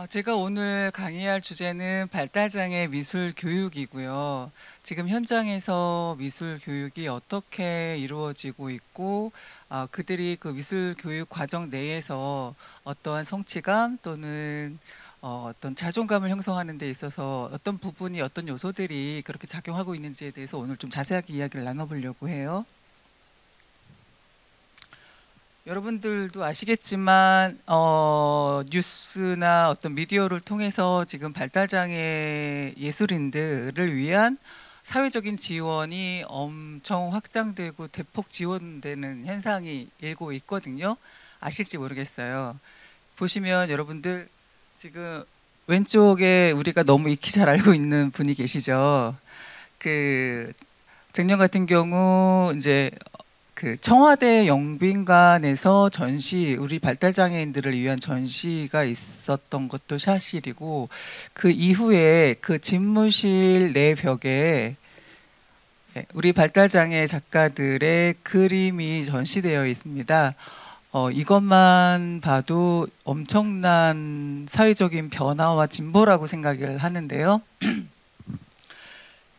제가 오늘 강의할 주제는 발달장애 미술 교육이고요. 지금 현장에서 미술 교육이 어떻게 이루어지고 있고, 그들이 그 미술 교육 과정 내에서 어떠한 성취감 또는 어떤 자존감을 형성하는 데 있어서 어떤 부분이 어떤 요소들이 그렇게 작용하고 있는지에 대해서 오늘 좀 자세하게 이야기를 나눠보려고 해요. 여러분들도 아시겠지만 뉴스나 어떤 미디어를 통해서 지금 발달장애 예술인들을 위한 사회적인 지원이 엄청 확장되고 대폭 지원되는 현상이 일고 있거든요. 아실지 모르겠어요. 보시면 여러분들 지금 왼쪽에 우리가 너무 익히 잘 알고 있는 분이 계시죠. 그 작년 같은 경우 이제 그 청와대 영빈관에서 우리 발달장애인들을 위한 전시가 있었던 것도 사실이고, 그 이후에 그 집무실 내 벽에 우리 발달장애 작가들의 그림이 전시되어 있습니다. 이것만 봐도 엄청난 사회적인 변화와 진보라고 생각을 하는데요.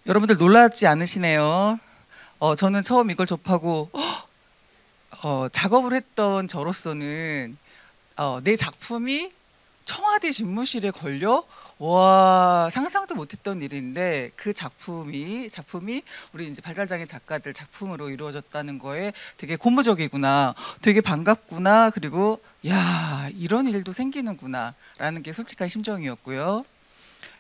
여러분들 놀라지 않으시네요. 저는 처음 이걸 접하고 작업을 했던 저로서는 내 작품이 청와대 집무실에 걸려? 와, 상상도 못했던 일인데 그 작품이 우리 이제 발달장애 작가들 작품으로 이루어졌다는 거에 되게 고무적이구나, 되게 반갑구나, 그리고 야, 이런 일도 생기는구나라는 게 솔직한 심정이었고요.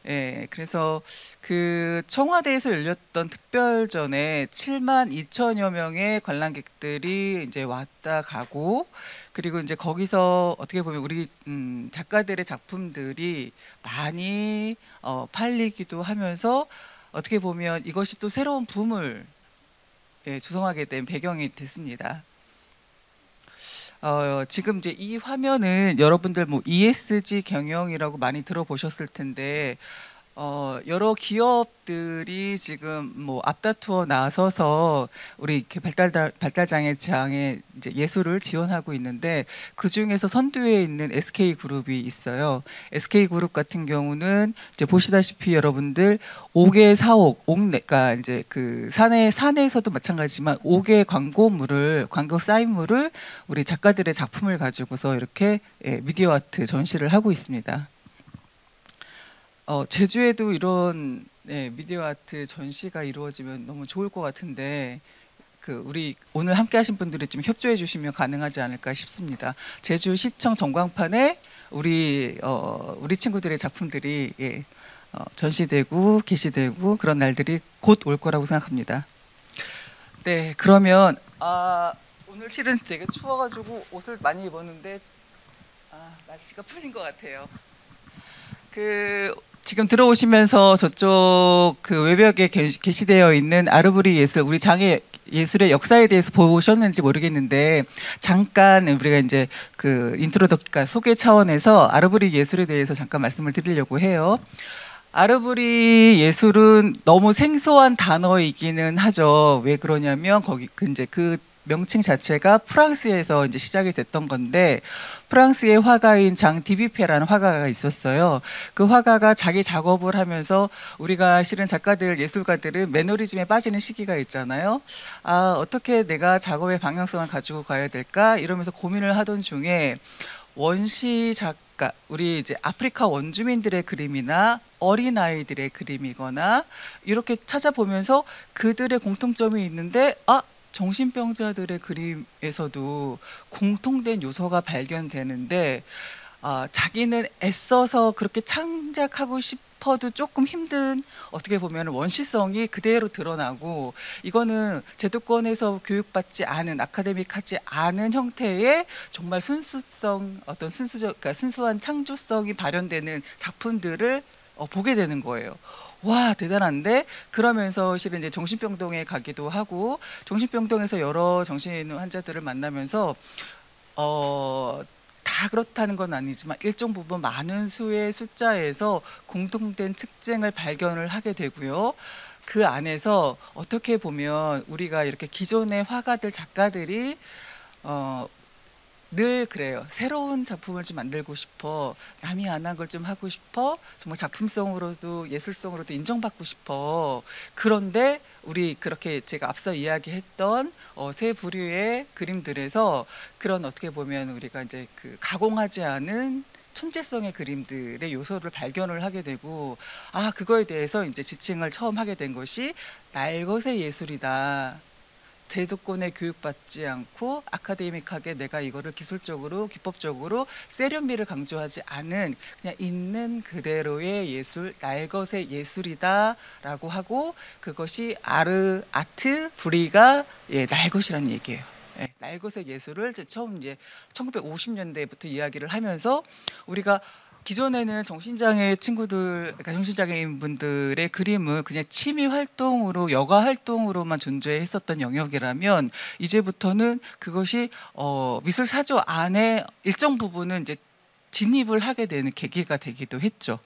예, 그래서 그 청와대에서 열렸던 특별전에 7만 2천여 명의 관람객들이 이제 왔다 가고, 그리고 이제 거기서 어떻게 보면 우리 작가들의 작품들이 많이 팔리기도 하면서, 어떻게 보면 이것이 또 새로운 붐을 조성하게 된 배경이 됐습니다. 지금 이제 이 화면은 여러분들 뭐 ESG 경영이라고 많이 들어보셨을 텐데, 여러 기업들이 지금 뭐 앞다투어 나서서 우리 이렇게 발달장애 이제 예술을 지원하고 있는데, 그 중에서 선두에 있는 SK그룹이 있어요. SK그룹 같은 경우는 이제 보시다시피 여러분들 5개 사옥, 그러니까 이제 그 사내에서도 마찬가지지만 5개 광고 사인물을 우리 작가들의 작품을 가지고서 이렇게 미디어 아트 전시를 하고 있습니다. 제주에도 이런 미디어 아트 전시가 이루어지면 너무 좋을 것 같은데, 우리 오늘 함께 하신 분들이 좀 협조해 주시면 가능하지 않을까 싶습니다. 제주시청 전광판에 우리 친구들의 작품들이 전시되고 게시되고 그런 날들이 곧 올 거라고 생각합니다. 네, 그러면 오늘 실은 되게 추워가지고 옷을 많이 입었는데 날씨가 풀린 것 같아요. 지금 들어오시면서 저쪽 그 외벽에 게시되어 있는 아르브리 예술, 우리 장애 예술의 역사에 대해서 보셨는지 모르겠는데, 잠깐 우리가 이제 그러니까 소개 차원에서 아르브리 예술에 대해서 잠깐 말씀을 드리려고 해요. 아르브리 예술은 너무 생소한 단어이기는 하죠. 왜 그러냐면 이제 그 명칭 자체가 프랑스에서 이제 시작이 됐던 건데, 프랑스의 화가인 장 디비페라는 화가가 있었어요. 그 화가가 자기 작업을 하면서, 우리가 실은 작가들, 예술가들은 매너리즘에 빠지는 시기가 있잖아요. 어떻게 내가 작업의 방향성을 가지고 가야 될까? 이러면서 고민을 하던 중에 원시 작가, 우리 이제 아프리카 원주민들의 그림이나 어린아이들의 그림이거나 이렇게 찾아보면서 그들의 공통점이 있는데, 정신병자들의 그림에서도 공통된 요소가 발견되는데, 자기는 애써서 그렇게 창작하고 싶어도 조금 힘든, 어떻게 보면 원시성이 그대로 드러나고, 이거는 제도권에서 교육받지 않은, 아카데믹하지 않은 형태의 정말 그러니까 순수한 창조성이 발현되는 작품들을 보게 되는 거예요. 와, 대단한데? 그러면서 실은 이제 정신병동에 가기도 하고, 정신병동에서 여러 정신 환자들을 만나면서 다 그렇다는 건 아니지만 일정 부분 많은 수의 숫자에서 공통된 특징을 발견을 하게 되고요. 그 안에서 어떻게 보면 우리가 이렇게 기존의 화가들, 작가들이 늘 그래요. 새로운 작품을 좀 만들고 싶어. 남이 안 한 걸 좀 하고 싶어. 정말 작품성으로도 예술성으로도 인정받고 싶어. 그런데 우리 그렇게 제가 앞서 이야기했던 세 부류의 그림들에서 그런 어떻게 보면 우리가 이제 그 가공하지 않은 천재성의 그림들의 요소를 발견을 하게 되고, 아, 그거에 대해서 이제 지칭을 처음 하게 된 것이 날것의 예술이다. 제도권에 교육받지 않고 아카데믹하게 내가 이거를 기술적으로 기법적으로 세련미를 강조하지 않은 그냥 있는 그대로의 예술, 날것의 예술이다라고 하고, 그것이 아트 브리가 날것이라는 얘기예요. 날것의 예술을 처음 이제 1950년대부터 이야기를 하면서, 우리가 기존에는 정신장애 친구들, 그러니까 정신장애인 분들의 그림은 그냥 취미 활동으로, 여가 활동으로만 존재했었던 영역이라면, 이제부터는 그것이 미술 사조 안에 일정 부분은 이제 진입을 하게 되는 계기가 되기도 했죠.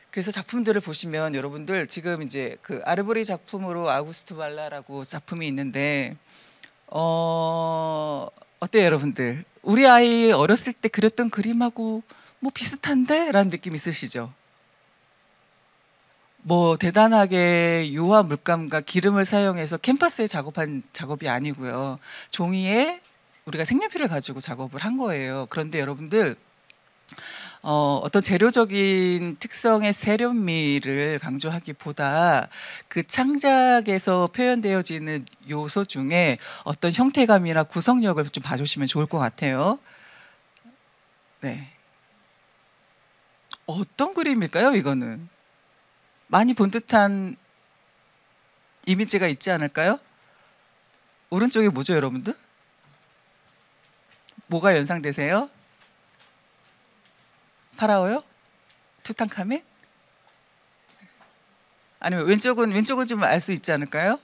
그래서 작품들을 보시면 여러분들 지금 이제 그 아르브리 작품으로 아구스트 발라라고 작품이 있는데, 어때요 여러분들? 우리 아이 어렸을 때 그렸던 그림하고 뭐 비슷한데? 라는 느낌 있으시죠? 뭐 대단하게 유화 물감과 기름을 사용해서 캔버스에 작업한 작업이 아니고요. 종이에 우리가 색연필을 가지고 작업을 한 거예요. 그런데 여러분들 어떤 재료적인 특성의 세련미를 강조하기보다 그 창작에서 표현되어지는 요소 중에 어떤 형태감이나 구성력을 좀 봐주시면 좋을 것 같아요. 네. 어떤 그림일까요, 이거는? 많이 본 듯한 이미지가 있지 않을까요? 오른쪽에 뭐죠, 여러분들? 뭐가 연상되세요? 파라오요? 투탕카멘? 아니면 왼쪽은 좀 알 수 있지 않을까요?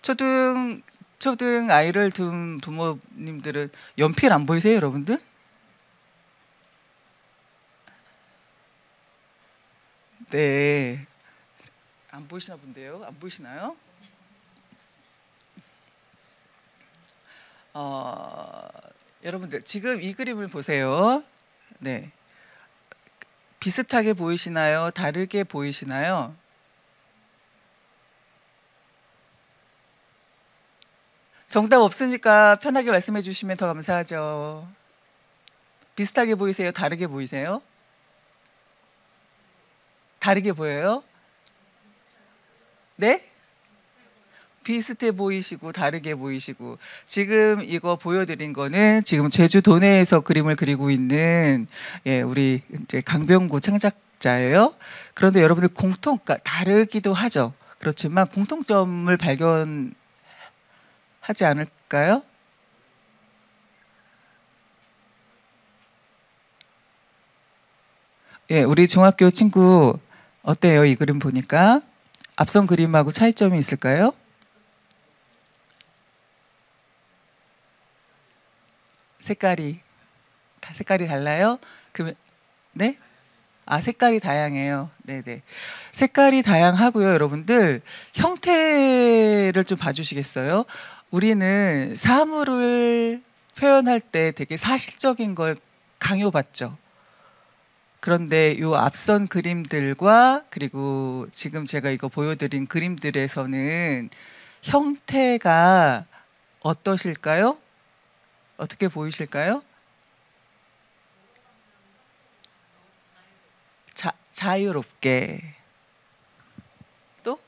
초등 아이를 둔 부모님들은 연필 안 보이세요, 여러분들? 네. 안 보이시나 본데요. 안 보이시나요? 여러분들 지금 이 그림을 보세요. 네. 비슷하게 보이시나요? 다르게 보이시나요? 정답 없으니까 편하게 말씀해 주시면 더 감사하죠. 비슷하게 보이세요? 다르게 보이세요? 다르게 보여요? 네? 비슷해 보이시고 다르게 보이시고. 지금 이거 보여드린 거는 지금 제주 도내에서 그림을 그리고 있는 우리 이제 강병구 창작자예요. 그런데 여러분들 그러니까 다르기도 하죠. 그렇지만 공통점을 발견하지 않을까요? 우리 중학교 친구 어때요? 이 그림 보니까 앞선 그림하고 차이점이 있을까요? 색깔이 달라요? 네? 아, 색깔이 다양해요. 네네. 색깔이 다양하고요, 여러분들. 형태를 좀 봐주시겠어요? 우리는 사물을 표현할 때 되게 사실적인 걸 강요받죠. 그런데 요 앞선 그림들과 그리고 지금 제가 이거 보여드린 그림들에서는 형태가 어떠실까요? 어떻게 보이실까요? 자유롭게. 또?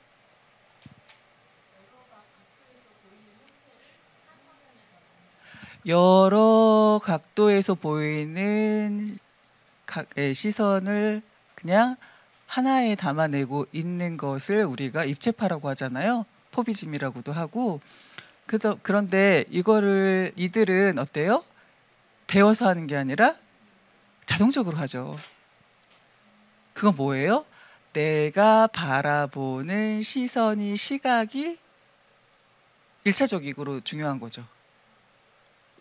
여러 각도에서 보이는 시선을 그냥 하나에 담아내고 있는 것을 우리가 입체파라고 하잖아요. 포비즘이라고도 하고. 그런데 이들은 어때요? 배워서 하는 게 아니라 자동적으로 하죠. 그건 뭐예요? 내가 바라보는 시각이 1차적으로 중요한 거죠.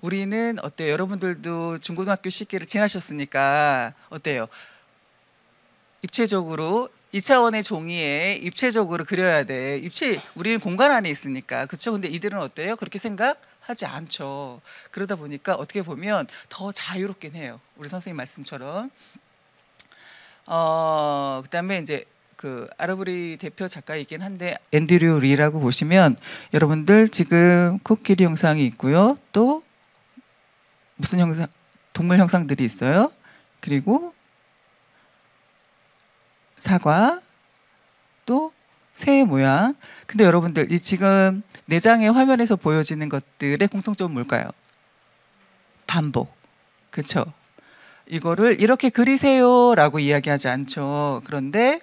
우리는 어때요? 여러분들도 중고등학교 시기를 지나셨으니까 어때요? 입체적으로 2차원의 종이에 입체적으로 그려야 돼. 우리는 공간 안에 있으니까. 그렇죠? 근데 이들은 어때요? 그렇게 생각하지 하지 않죠. 그러다 보니까 어떻게 보면 더 자유롭긴 해요. 우리 선생님 말씀처럼. 그다음에 이제 그 아르브리 대표 작가이긴 한데 앤드류 리라고 보시면 여러분들 지금 코끼리 형상이 있고요. 또 무슨 형상, 동물 형상들이 있어요. 그리고 사과, 또 새의 모양. 근데 여러분들 이 지금 4장의 화면에서 보여지는 것들의 공통점은 뭘까요? 반복. 그렇죠? 이거를 이렇게 그리세요라고 이야기하지 않죠. 그런데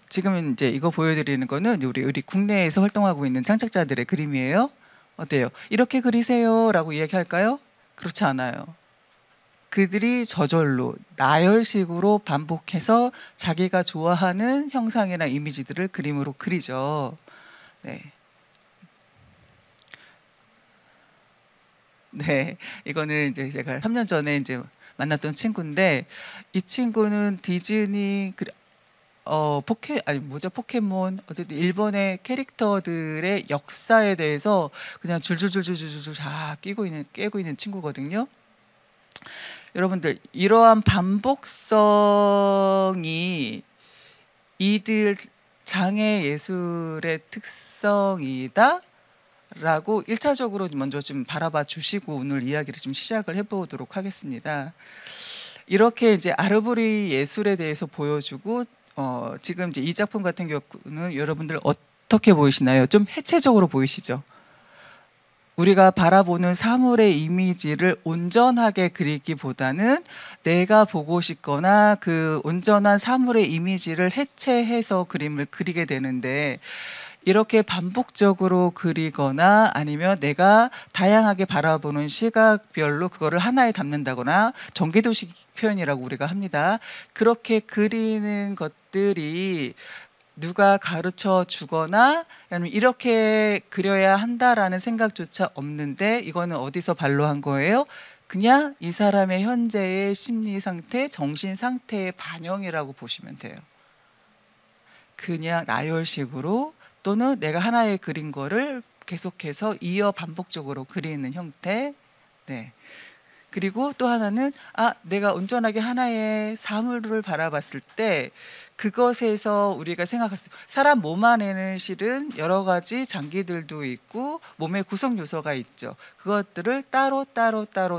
지금 이제 이거 보여드리는 거는 우리 국내에서 활동하고 있는 창작자들의 그림이에요. 어때요? 이렇게 그리세요라고 이야기할까요? 그렇지 않아요. 그들이 저절로 나열식으로 반복해서 자기가 좋아하는 형상이나 이미지들을 그림으로 그리죠. 네. 네, 이거는 이제 제가 3년 전에 이제 만났던 친구인데 이 친구는 디즈니 포켓몬 어쨌든 일본의 캐릭터들의 역사에 대해서 그냥 줄줄줄줄줄줄 다 깨고 있는 친구거든요. 여러분들 이러한 반복성이 이들 장애 예술의 특성이다 라고 1차적으로 먼저 좀 바라봐 주시고 오늘 이야기를 좀 시작을 해보도록 하겠습니다. 이렇게 이제 아르브리 예술에 대해서 보여주고 지금 이제 이 작품 같은 경우는 여러분들 어떻게 보이시나요? 좀 해체적으로 보이시죠? 우리가 바라보는 사물의 이미지를 온전하게 그리기보다는 내가 보고 싶거나 그 온전한 사물의 이미지를 해체해서 그림을 그리게 되는데 이렇게 반복적으로 그리거나 아니면 내가 다양하게 바라보는 시각별로 그거를 하나에 담는다거나 전개도식 표현이라고 우리가 합니다. 그렇게 그리는 것들이 누가 가르쳐 주거나 아니면 이렇게 그려야 한다라는 생각조차 없는데 이거는 어디서 반로한 거예요? 그냥 이 사람의 현재의 심리 상태, 정신 상태의 반영이라고 보시면 돼요. 그냥 나열식으로 또는 내가 하나의 그린 거를 계속해서 이어 반복적으로 그리는 형태. 네. 그리고 또 하나는 내가 온전하게 하나의 사물을 바라봤을 때 그것에서 우리가 생각했어요. 사람 몸 안에는 실은 여러 가지 장기들도 있고 몸의 구성 요소가 있죠. 그것들을 따로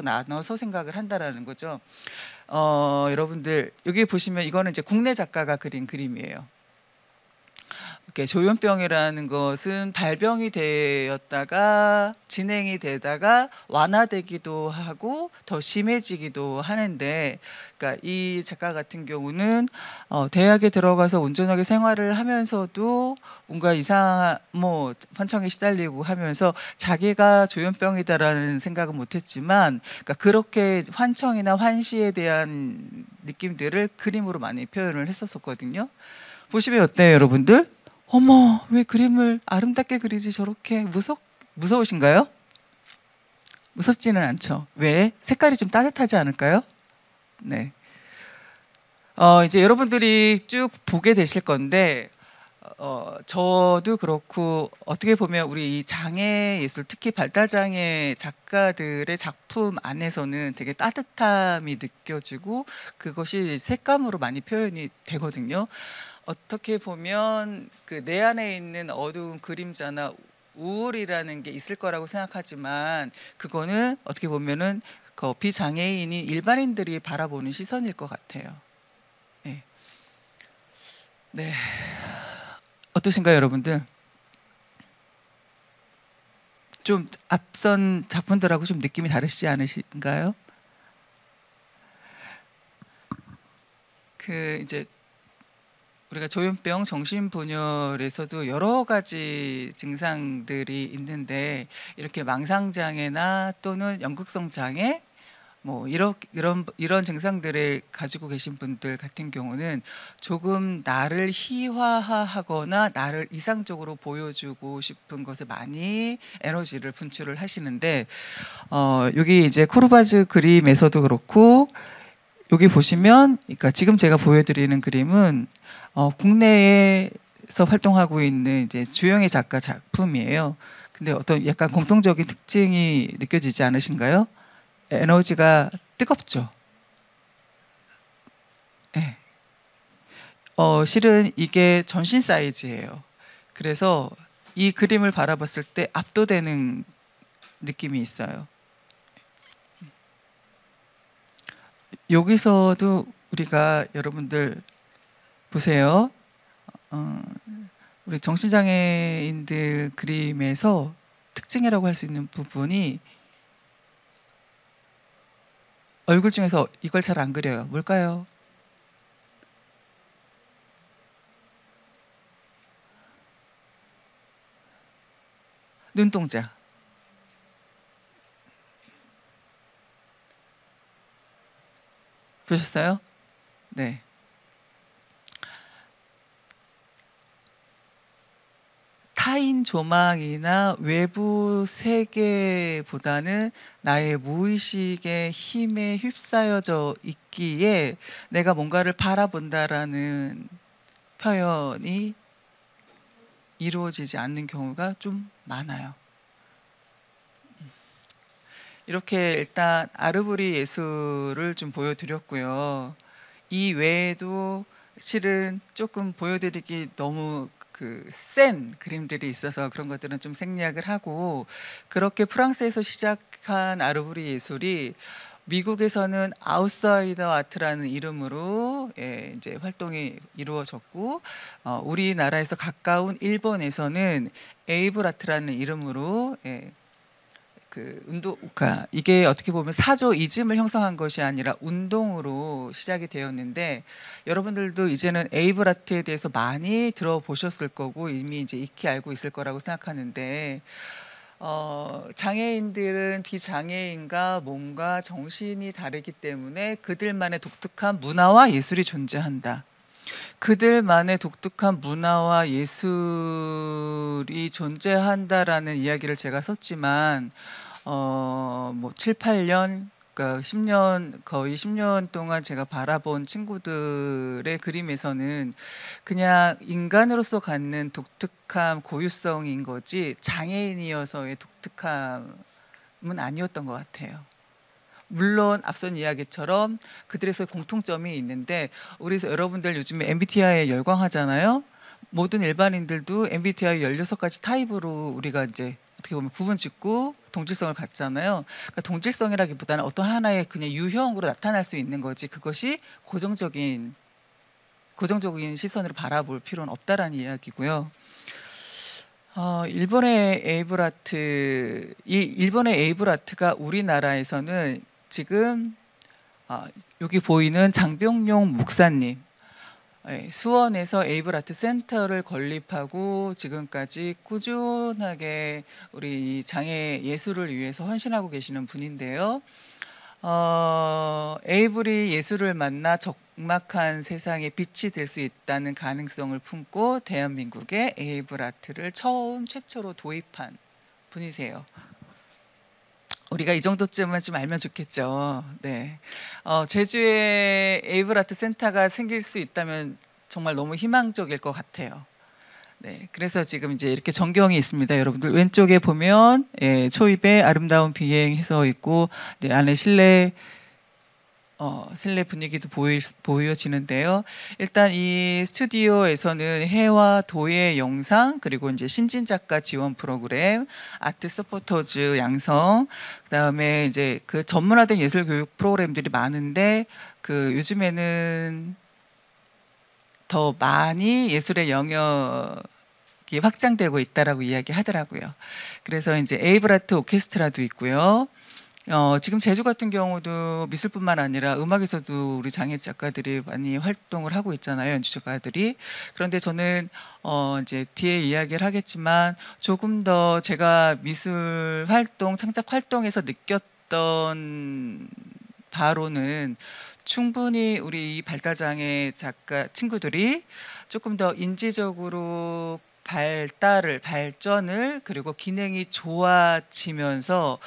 나눠서 생각을 한다라는 거죠. 여러분들 여기 보시면 이거는 이제 국내 작가가 그린 그림이에요. 이렇게 조현병이라는 것은 발병이 되었다가 진행이 되다가 완화되기도 하고 더 심해지기도 하는데, 그러니까 이 작가 같은 경우는 대학에 들어가서 온전하게 생활을 하면서도 뭔가 환청에 시달리고 하면서 자기가 조현병이다라는 생각은 못했지만, 그러니까 그렇게 환청이나 환시에 대한 느낌들을 그림으로 많이 표현을 했었거든요. 보시면 어때요, 여러분들? 어머, 왜 그림을 아름답게 그리지 저렇게 무서우신가요? 무섭지는 않죠. 왜? 색깔이 좀 따뜻하지 않을까요? 네. 이제 여러분들이 쭉 보게 되실 건데, 저도 그렇고 어떻게 보면 우리 이 장애 예술, 특히 발달장애 작가들의 작품 안에서는 되게 따뜻함이 느껴지고 그것이 색감으로 많이 표현이 되거든요. 어떻게 보면 그 내 안에 있는 어두운 그림자나 우울이라는 게 있을 거라고 생각하지만 그거는 어떻게 보면은 그 비장애인이 일반인들이 바라보는 시선일 것 같아요. 네. 네. 어떠신가요, 여러분들? 좀 앞선 작품들하고 좀 느낌이 다르시지 않으신가요? 이제 우리가 조현병 정신분열에서도 여러 가지 증상들이 있는데 이렇게 망상장애나 또는 연극성 장애 이런 증상들을 가지고 계신 분들 같은 경우는 조금 나를 희화화하거나 나를 이상적으로 보여주고 싶은 것에 많이 에너지를 분출을 하시는데 여기 이제 코르바즈 그림에서도 그렇고 여기 보시면 그러니까 지금 제가 보여드리는 그림은 국내에서 활동하고 있는 이제 주영애 작가 작품이에요. 근데 어떤 약간 공통적인 특징이 느껴지지 않으신가요? 에너지가 뜨겁죠. 네. 실은 이게 전신 사이즈예요. 그래서 이 그림을 바라봤을 때 압도되는 느낌이 있어요. 여기서도 우리가 여러분들 보세요. 우리 정신장애인들 그림에서 특징이라고 할 수 있는 부분이 얼굴 중에서 이걸 잘 안 그려요. 뭘까요? 눈동자. 보셨어요? 네. 타인 조망이나 외부 세계보다는 나의 무의식의 힘에 휩싸여져 있기에 내가 뭔가를 바라본다라는 표현이 이루어지지 않는 경우가 좀 많아요. 이렇게 일단 아르브리 예술을 좀 보여드렸고요. 이 외에도 실은 조금 보여드리기 너무 센 그림들이 있어서 그런 것들은 좀 생략을 하고, 그렇게 프랑스에서 시작한 아르브리 예술이 미국에서는 아웃사이더 아트라는 이름으로 이제 활동이 이루어졌고, 우리나라에서 가까운 일본에서는 에이블 아트라는 이름으로 그러니까 이게 어떻게 보면 사조이즘을 형성한 것이 아니라 운동으로 시작이 되었는데, 여러분들도 이제는 에이블 아트에 대해서 많이 들어보셨을 거고 이미 이제 익히 알고 있을 거라고 생각하는데, 장애인들은 비장애인과 몸과 정신이 다르기 때문에 그들만의 독특한 문화와 예술이 존재한다. 그들만의 독특한 문화와 예술이 존재한다라는 이야기를 제가 썼지만, 뭐 7, 8년, 그러니까 10년, 거의 10년 동안 제가 바라본 친구들의 그림에서는 그냥 인간으로서 갖는 독특한 고유성인 거지 장애인이어서의 독특함은 아니었던 것 같아요. 물론 앞선 이야기처럼 그들에서 공통점이 있는데, 우리 여러분들 요즘에 MBTI에 열광하잖아요. 모든 일반인들도 MBTI 16가지 타입으로 우리가 이제 어떻게 보면 구분짓고 동질성을 갖잖아요. 그러니까 동질성이라기보다는 어떤 하나의 그냥 유형으로 나타날 수 있는 거지, 그것이 고정적인 시선으로 바라볼 필요는 없다라는 이야기고요. 일본의 에이블 아트가 우리나라에서는 지금 여기 보이는 장병용 목사님, 수원에서 에이블 아트 센터를 건립하고 지금까지 꾸준하게 우리 장애 예술을 위해서 헌신하고 계시는 분인데요. 에이블이 예술을 만나 적막한 세상에 빛이 될 수 있다는 가능성을 품고 대한민국에 에이블 아트를 최초로 도입한 분이세요. 우리가 이 정도쯤은 좀 알면 좋겠죠. 네. 제주에 에이블 아트 센터가 생길 수 있다면 정말 너무 희망적일 것 같아요. 네. 그래서 지금 이제 이렇게 전경이 있습니다. 여러분들 왼쪽에 보면 초입에 아름다운 비행 해서 있고, 네, 안에 실내 분위기도 보여지는데요. 일단 이 스튜디오에서는 해와 도예 영상, 그리고 이제 신진 작가 지원 프로그램, 아트 서포터즈 양성, 그다음에 이제 그 전문화된 예술 교육 프로그램들이 많은데, 요즘에는 더 많이 예술의 영역이 확장되고 있다라고 이야기하더라고요. 그래서 이제 에이블 아트 오케스트라도 있고요. 지금 제주 같은 경우도 미술뿐만 아니라 음악에서도 우리 장애 작가들이 많이 활동을 하고 있잖아요, 연주 작가들이. 그런데 저는 이제 뒤에 이야기를 하겠지만, 조금 더 제가 미술 활동, 창작 활동에서 느꼈던 바로는, 충분히 우리 이 발달장애 작가 친구들이 조금 더 인지적으로 발전을, 그리고 기능이 좋아지면서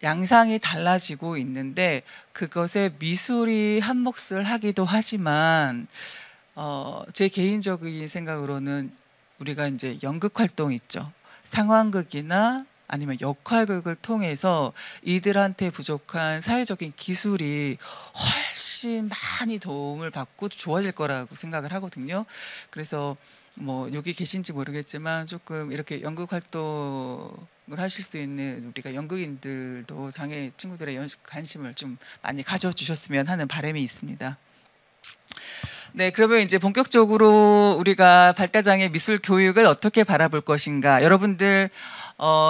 양상이 달라지고 있는데, 그것에 미술이 한몫을 하기도 하지만, 제 개인적인 생각으로는 우리가 이제 연극 활동 있죠. 상황극이나 아니면 역할극을 통해서 이들한테 부족한 사회적인 기술이 훨씬 많이 도움을 받고 좋아질 거라고 생각을 하거든요. 그래서 뭐 여기 계신지 모르겠지만 조금 이렇게 연극 활동을 하실 수 있는 우리가 연극인들도 장애 친구들의 관심을 좀 많이 가져주셨으면 하는 바람이 있습니다. 네, 그러면 이제 본격적으로 우리가 발달장애 미술 교육을 어떻게 바라볼 것인가. 여러분들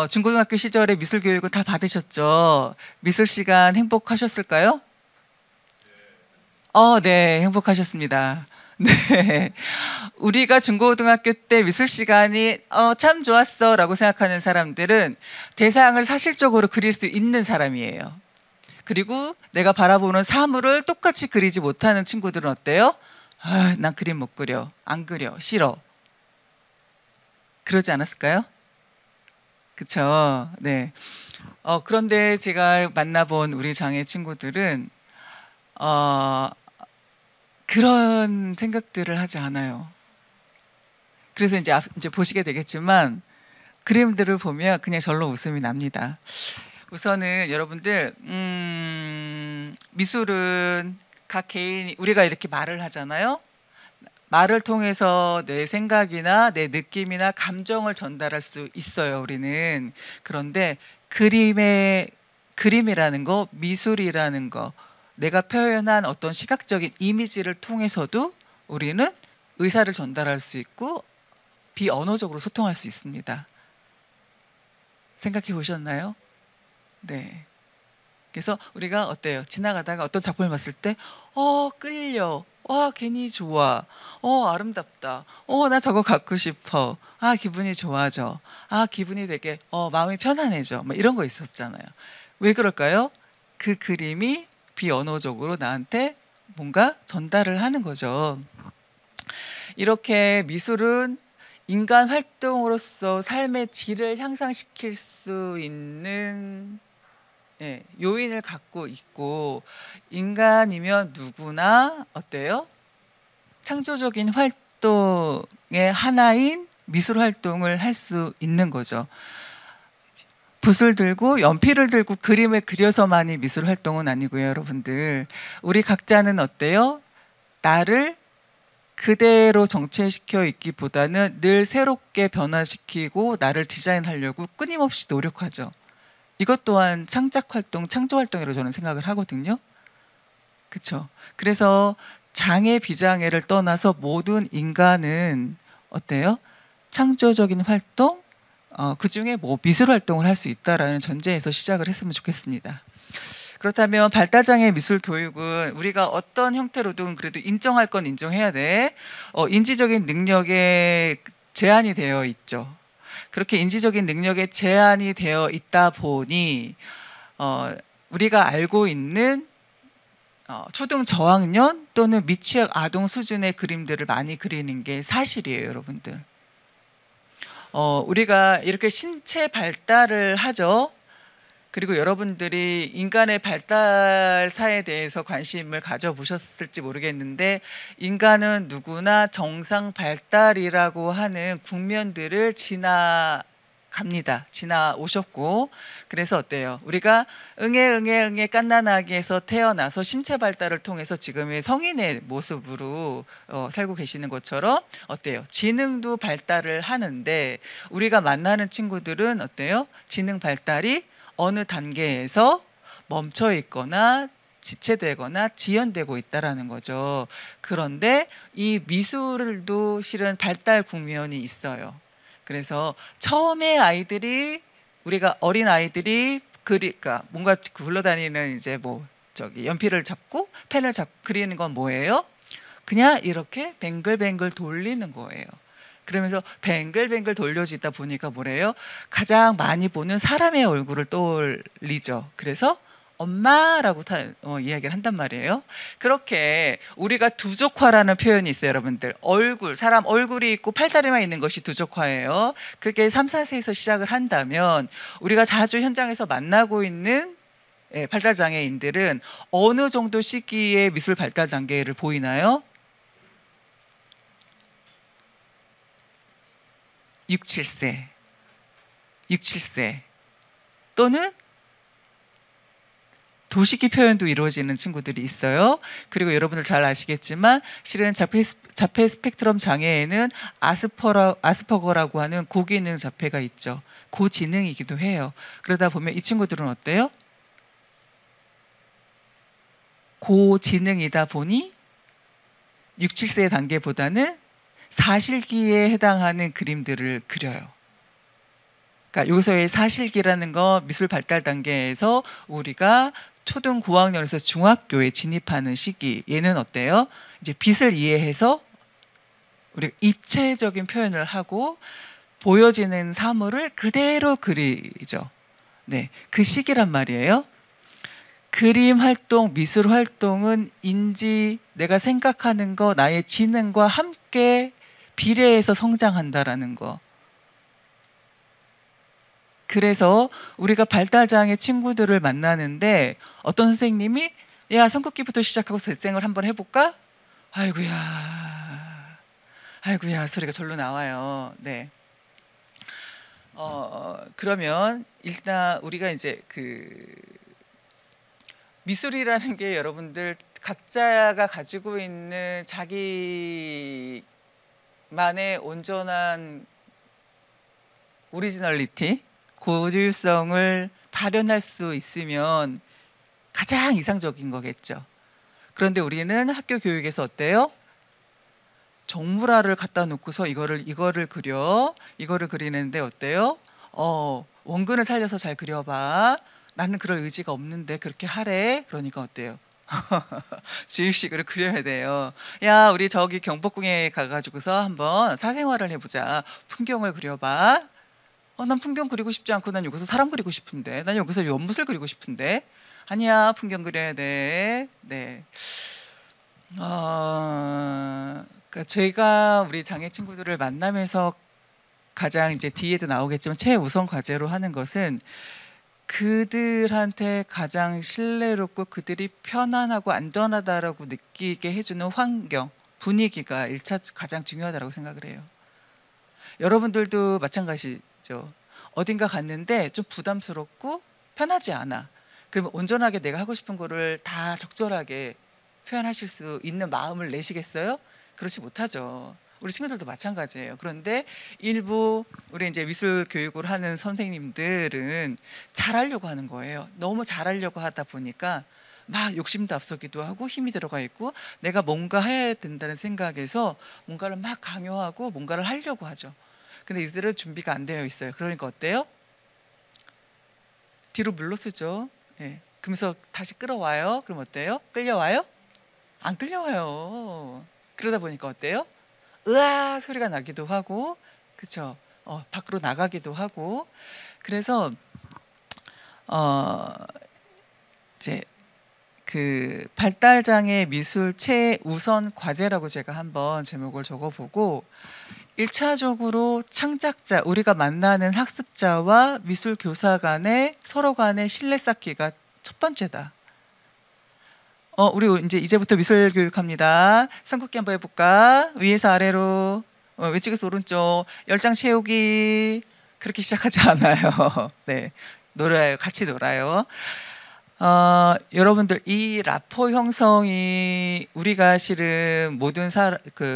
중고등학교 시절에 미술 교육은 다 받으셨죠? 미술 시간 행복하셨을까요? 네, 행복하셨습니다. 네, 우리가 중고등학교 때 미술 시간이 참 좋았어라고 생각하는 사람들은 대상을 사실적으로 그릴 수 있는 사람이에요. 그리고 내가 바라보는 사물을 똑같이 그리지 못하는 친구들은 어때요? 난 그림 못 그려, 안 그려, 싫어. 그러지 않았을까요? 그쵸? 네. 그런데 제가 만나본 우리 장애 친구들은 그런 생각들을 하지 않아요. 그래서 이제 보시게 되겠지만 그림들을 보면 그냥 절로 웃음이 납니다. 우선은 여러분들 미술은 각 개인이 우리가 이렇게 말을 하잖아요. 말을 통해서 내 생각이나 내 느낌이나 감정을 전달할 수 있어요, 우리는. 그런데 그림이라는 거, 미술이라는 거, 내가 표현한 어떤 시각적인 이미지를 통해서도 우리는 의사를 전달할 수 있고 비언어적으로 소통할 수 있습니다. 생각해 보셨나요? 네. 그래서 우리가 어때요? 지나가다가 어떤 작품을 봤을 때 끌려. 와, 괜히 좋아. 아름답다. 나 저거 갖고 싶어. 기분이 좋아져. 기분이 되게 마음이 편안해져. 뭐 이런 거 있었잖아요. 왜 그럴까요? 그 그림이 비언어적으로 나한테 뭔가 전달을 하는 거죠. 이렇게 미술은 인간 활동으로서 삶의 질을 향상시킬 수 있는 요인을 갖고 있고, 인간이면 누구나 어때요? 창조적인 활동의 하나인 미술 활동을 할 수 있는 거죠. 붓을 들고 연필을 들고 그림을 그려서만이 미술 활동은 아니고요, 여러분들. 우리 각자는 어때요? 나를 그대로 정체시켜 있기보다는 늘 새롭게 변화시키고 나를 디자인하려고 끊임없이 노력하죠. 이것 또한 창작 활동, 창조 활동이라고 저는 생각을 하거든요. 그렇죠? 그래서 장애, 비장애를 떠나서 모든 인간은 어때요? 창조적인 활동, 그중에 뭐 미술 활동을 할 수 있다라는 전제에서 시작을 했으면 좋겠습니다. 그렇다면 발달장애 미술 교육은 우리가 어떤 형태로든 그래도 인정할 건 인정해야 돼. 인지적인 능력에 제한이 되어 있죠. 그렇게 인지적인 능력에 제한이 되어 있다 보니 우리가 알고 있는 초등 저학년 또는 미취학 아동 수준의 그림들을 많이 그리는 게 사실이에요, 여러분들. 우리가 이렇게 신체 발달을 하죠. 그리고 여러분들이 인간의 발달사에 대해서 관심을 가져보셨을지 모르겠는데, 인간은 누구나 정상 발달이라고 하는 국면들을 지나오셨고, 그래서 어때요? 우리가 응애 깐난아기에서 태어나서 신체 발달을 통해서 지금의 성인의 모습으로 살고 계시는 것처럼 어때요? 지능도 발달을 하는데, 우리가 만나는 친구들은 어때요? 지능 발달이 어느 단계에서 멈춰 있거나 지체되거나 지연되고 있다라는 거죠. 그런데 이 미술도 실은 발달 국면이 있어요. 그래서 처음에 우리가 어린 아이들이 그러니까 뭔가 굴러다니는 이제 연필을 잡고 펜을 잡고 그리는 건 뭐예요? 그냥 이렇게 뱅글뱅글 돌리는 거예요. 그러면서 뱅글뱅글 돌려지다 보니까 뭐래요? 가장 많이 보는 사람의 얼굴을 떠올리죠. 그래서 엄마라고 이야기를 한단 말이에요. 그렇게 우리가 두족화라는 표현이 있어요, 여러분들. 사람 얼굴이 있고 팔다리만 있는 것이 두족화예요. 그게 3, 4세에서 시작을 한다면 우리가 자주 현장에서 만나고 있는 발달장애인들은 어느 정도 시기에 미술 발달 단계를 보이나요? 6, 7세. 6, 7세 또는 도식기 표현도 이루어지는 친구들이 있어요. 그리고 여러분들 잘 아시겠지만 실은 자폐 스펙트럼 장애에는 아스퍼거라고 하는 고기능 자폐가 있죠. 고지능이기도 해요. 그러다 보면 이 친구들은 어때요? 고지능이다 보니 6, 7세 단계보다는 사실기에 해당하는 그림들을 그려요. 그러니까 여기서의 사실기라는 거 미술 발달 단계에서 우리가 초등 고학년에서 중학교에 진입하는 시기, 얘는 어때요? 이제 빛을 이해해서 우리가 입체적인 표현을 하고 보여지는 사물을 그대로 그리죠. 네, 그 시기란 말이에요. 그림 활동, 미술 활동은 인지, 내가 생각하는 거, 나의 지능과 함께 비례해서 성장한다라는 거. 그래서 우리가 발달장애 친구들을 만나는데 어떤 선생님이 야, 손긋기부터 시작하고 셋생을 한번 해볼까? 아이고야 소리가 절로 나와요. 네. 그러면 일단 우리가 이제 미술이라는 게 여러분들 각자가 가지고 있는 자기만의 온전한 오리지널리티, 고질성을 발현할 수 있으면 가장 이상적인 거겠죠. 그런데 우리는 학교 교육에서 어때요? 정물화를 갖다 놓고서 이거를 그리는데 어때요? 원근을 살려서 잘 그려봐. 나는 그럴 의지가 없는데 그렇게 하래. 그러니까 어때요? 주입식으로 그려야 돼요. 야, 우리 저기 경복궁에 가가지고서 한번 사생활을 해보자. 풍경을 그려봐. 난 풍경 그리고 싶지 않고 난 여기서 사람 그리고 싶은데, 난 여기서 연못을 그리고 싶은데. 아니야, 풍경 그려야 돼. 네. 그러니까 제가 우리 장애 친구들을 만나면서 가장 이제 뒤에도 나오겠지만 최우선 과제로 하는 것은 그들한테 가장 신뢰롭고 그들이 편안하고 안전하다라고 느끼게 해주는 환경, 분위기가 1차 가장 중요하다고 생각을 해요. 여러분들도 마찬가지죠. 어딘가 갔는데 좀 부담스럽고 편하지 않아. 그러면 온전하게 내가 하고 싶은 거를 다 적절하게 표현하실 수 있는 마음을 내시겠어요? 그렇지 못하죠. 우리 친구들도 마찬가지예요. 그런데 일부 우리 이제 미술 교육을 하는 선생님들은 잘하려고 하는 거예요. 너무 잘하려고 하다 보니까 막 욕심도 앞서기도 하고 힘이 들어가 있고 내가 뭔가 해야 된다는 생각에서 뭔가를 막 강요하고 뭔가를 하려고 하죠. 근데 이들은 준비가 안 되어 있어요. 그러니까 어때요? 뒤로 물러서죠. 네. 그러면서 다시 끌어와요. 그럼 어때요? 끌려와요? 안 끌려와요. 그러다 보니까 어때요? 으아 소리가 나기도 하고, 그렇죠? 밖으로 나가기도 하고. 그래서 이제 그 발달장애 미술 최우선 과제라고 제가 한번 제목을 적어보고 1차적으로 창작자, 우리가 만나는 학습자와 미술 교사 간의 서로 간의 신뢰 쌓기가 첫 번째다. 우리 이제부터 미술 교육합니다. 삼국기 한번 해볼까? 위에서 아래로, 왼쪽에서 오른쪽, 10장 채우기. 그렇게 시작하지 않아요. 네, 놀아요. 같이 놀아요. 여러분들 이 라포 형성이 우리가 실은 모든